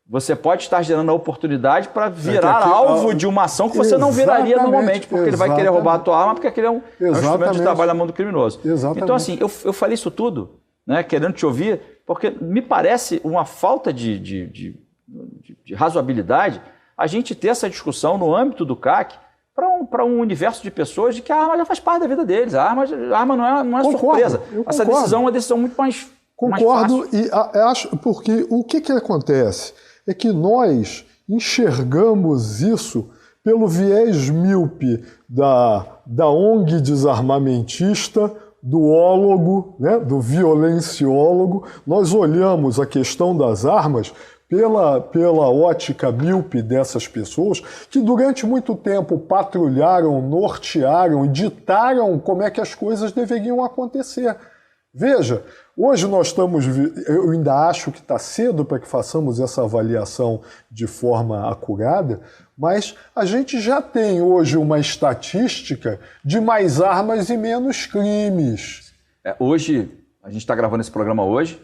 você pode estar gerando a oportunidade para virar alvo de uma ação que você não viraria normalmente, porque ele vai querer roubar a tua arma, porque aquele é um instrumento de trabalho na mão do criminoso. Exatamente. Então, assim, eu falei isso tudo, né, querendo te ouvir, porque me parece uma falta de razoabilidade a gente ter essa discussão no âmbito do CAC para um universo de pessoas de que a arma já faz parte da vida deles. A arma não é surpresa. Essa decisão é uma decisão muito mais Concordo, mais fácil. E acho, porque o que acontece é que nós enxergamos isso pelo viés míope da ONG desarmamentista, do ólogo, né, do violenciólogo. Nós olhamos a questão das armas pela ótica míope dessas pessoas que durante muito tempo patrulharam, nortearam e ditaram como é que as coisas deveriam acontecer. Veja, hoje eu ainda acho que está cedo para que façamos essa avaliação de forma acurada, mas a gente já tem hoje uma estatística de mais armas e menos crimes. Hoje, a gente está gravando esse programa hoje.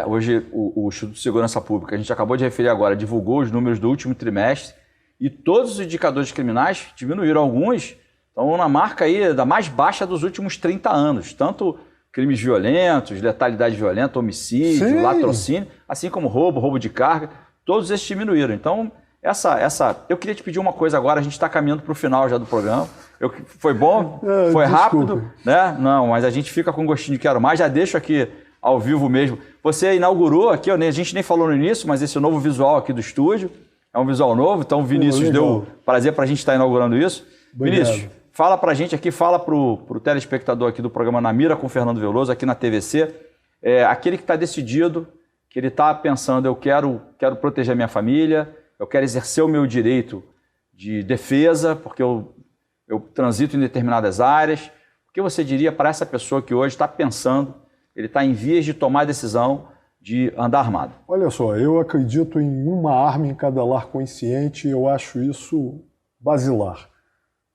Hoje o Instituto de Segurança Pública, a gente acabou de referir agora, divulgou os números do último trimestre e todos os indicadores criminais diminuíram. Alguns estão na marca aí da mais baixa dos últimos 30 anos, tanto crimes violentos, letalidade violenta, homicídio, Sim. latrocínio, assim como roubo de carga, todos esses diminuíram. Então, eu queria te pedir uma coisa agora, a gente está caminhando para o final já do programa. Foi bom? Foi rápido? Né? Não, mas a gente fica com gostinho de quero mais, já deixo aqui ao vivo mesmo. Você inaugurou aqui, a gente nem falou no início, mas esse novo visual aqui do estúdio, é um visual novo, então o Vinícius deu prazer para a gente estar inaugurando isso. Obrigado. Vinícius, fala pra gente aqui, fala pro telespectador aqui do programa Na Mira com o Fernando Veloso, aqui na TVC, aquele que está decidido, que ele está pensando, eu quero proteger a minha família, eu quero exercer o meu direito de defesa, porque eu transito em determinadas áreas. O que você diria para essa pessoa que hoje está pensando, ele está em vias de tomar a decisão de andar armado? Olha só, eu acredito em uma arma em cada lar consciente, eu acho isso basilar.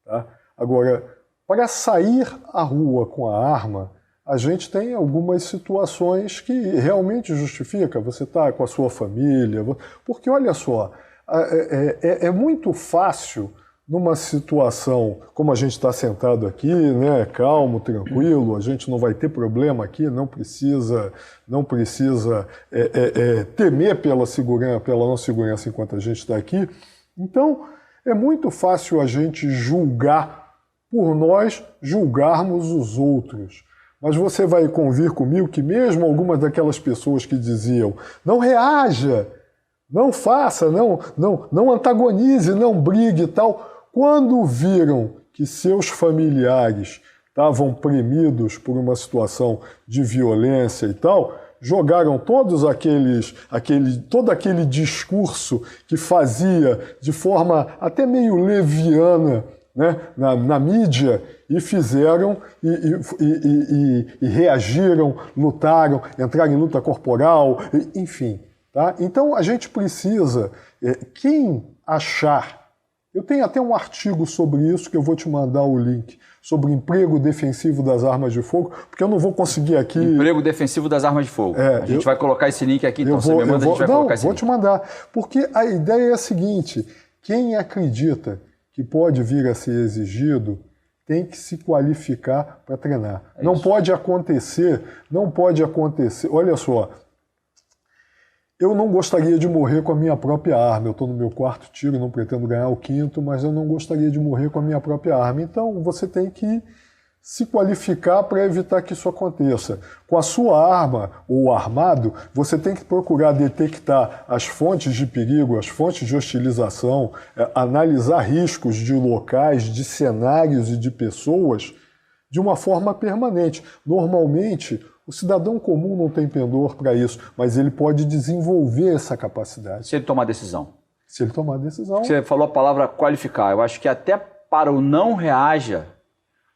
Tá? Agora, para sair à rua com a arma, a gente tem algumas situações que realmente justifica. Você está com a sua família, porque olha só, é muito fácil numa situação como a gente está sentado aqui, né, calmo, tranquilo, a gente não vai ter problema aqui, não precisa temer pela nossa segurança enquanto a gente está aqui. Então, é muito fácil a gente julgar por nós julgarmos os outros. Mas você vai convir comigo que mesmo algumas daquelas pessoas que diziam não reaja, não faça, não antagonize, não brigue e tal, quando viram que seus familiares estavam premidos por uma situação de violência e tal, jogaram todo aquele discurso que fazia de forma até meio leviana, né, na mídia, e fizeram e reagiram, lutaram, entraram em luta corporal, enfim. Tá? Então a gente precisa, quem achar Eu tenho até um artigo sobre isso, que eu vou te mandar o link, sobre o emprego defensivo das armas de fogo, porque eu não vou conseguir aqui... Emprego defensivo das armas de fogo. A gente vai colocar esse link aqui, então você me manda, a gente vai colocar esse link. Vou te mandar, porque a ideia é a seguinte, quem acredita que pode vir a ser exigido tem que se qualificar para treinar. Não pode acontecer, olha só, eu não gostaria de morrer com a minha própria arma. Eu estou no meu 4º tiro, não pretendo ganhar o 5º, mas eu não gostaria de morrer com a minha própria arma. Então, você tem que se qualificar para evitar que isso aconteça. Com a sua arma ou armado, você tem que procurar detectar as fontes de perigo, as fontes de hostilização, analisar riscos de locais, de cenários e de pessoas de uma forma permanente. Normalmente, o cidadão comum não tem pendor para isso, mas ele pode desenvolver essa capacidade. Se ele tomar decisão. Se ele tomar decisão. Você falou a palavra qualificar. Eu acho que até para o não reaja,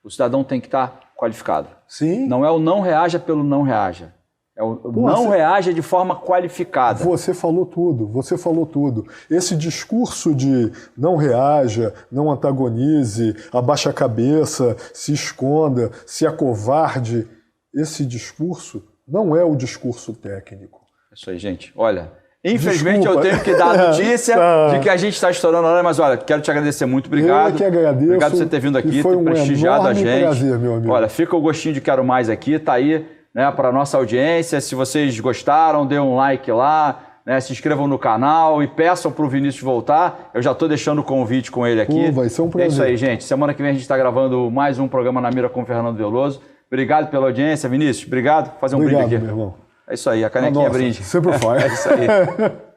o cidadão tem que estar qualificado. Sim. Não é o não reaja pelo não reaja. É o não reaja de forma qualificada. Você falou tudo. Esse discurso de não reaja, não antagonize, abaixa a cabeça, se esconda, se acovarde, esse discurso não é o discurso técnico. Isso aí, gente. Olha, infelizmente eu tenho que dar a notícia de que a gente está estourando a hora, mas olha, quero te agradecer muito. Obrigado. Eu que agradeço. Obrigado por você ter vindo aqui, ter prestigiado a gente. Prazer, meu amigo. Olha, fica o gostinho de quero mais aqui, tá aí, né, para a nossa audiência. Se vocês gostaram, dê um like lá, né, se inscrevam no canal e peçam para o Vinícius voltar. Eu já estou deixando o convite com ele aqui. Vai ser um prazer. É isso aí, gente. Semana que vem a gente está gravando mais um programa Na Mira com o Fernando Veloso. Obrigado pela audiência, Vinícius. Obrigado. Fazer um brinde aqui. Meu irmão. É isso aí, a canequinha brinde. Sempre faz. É isso aí.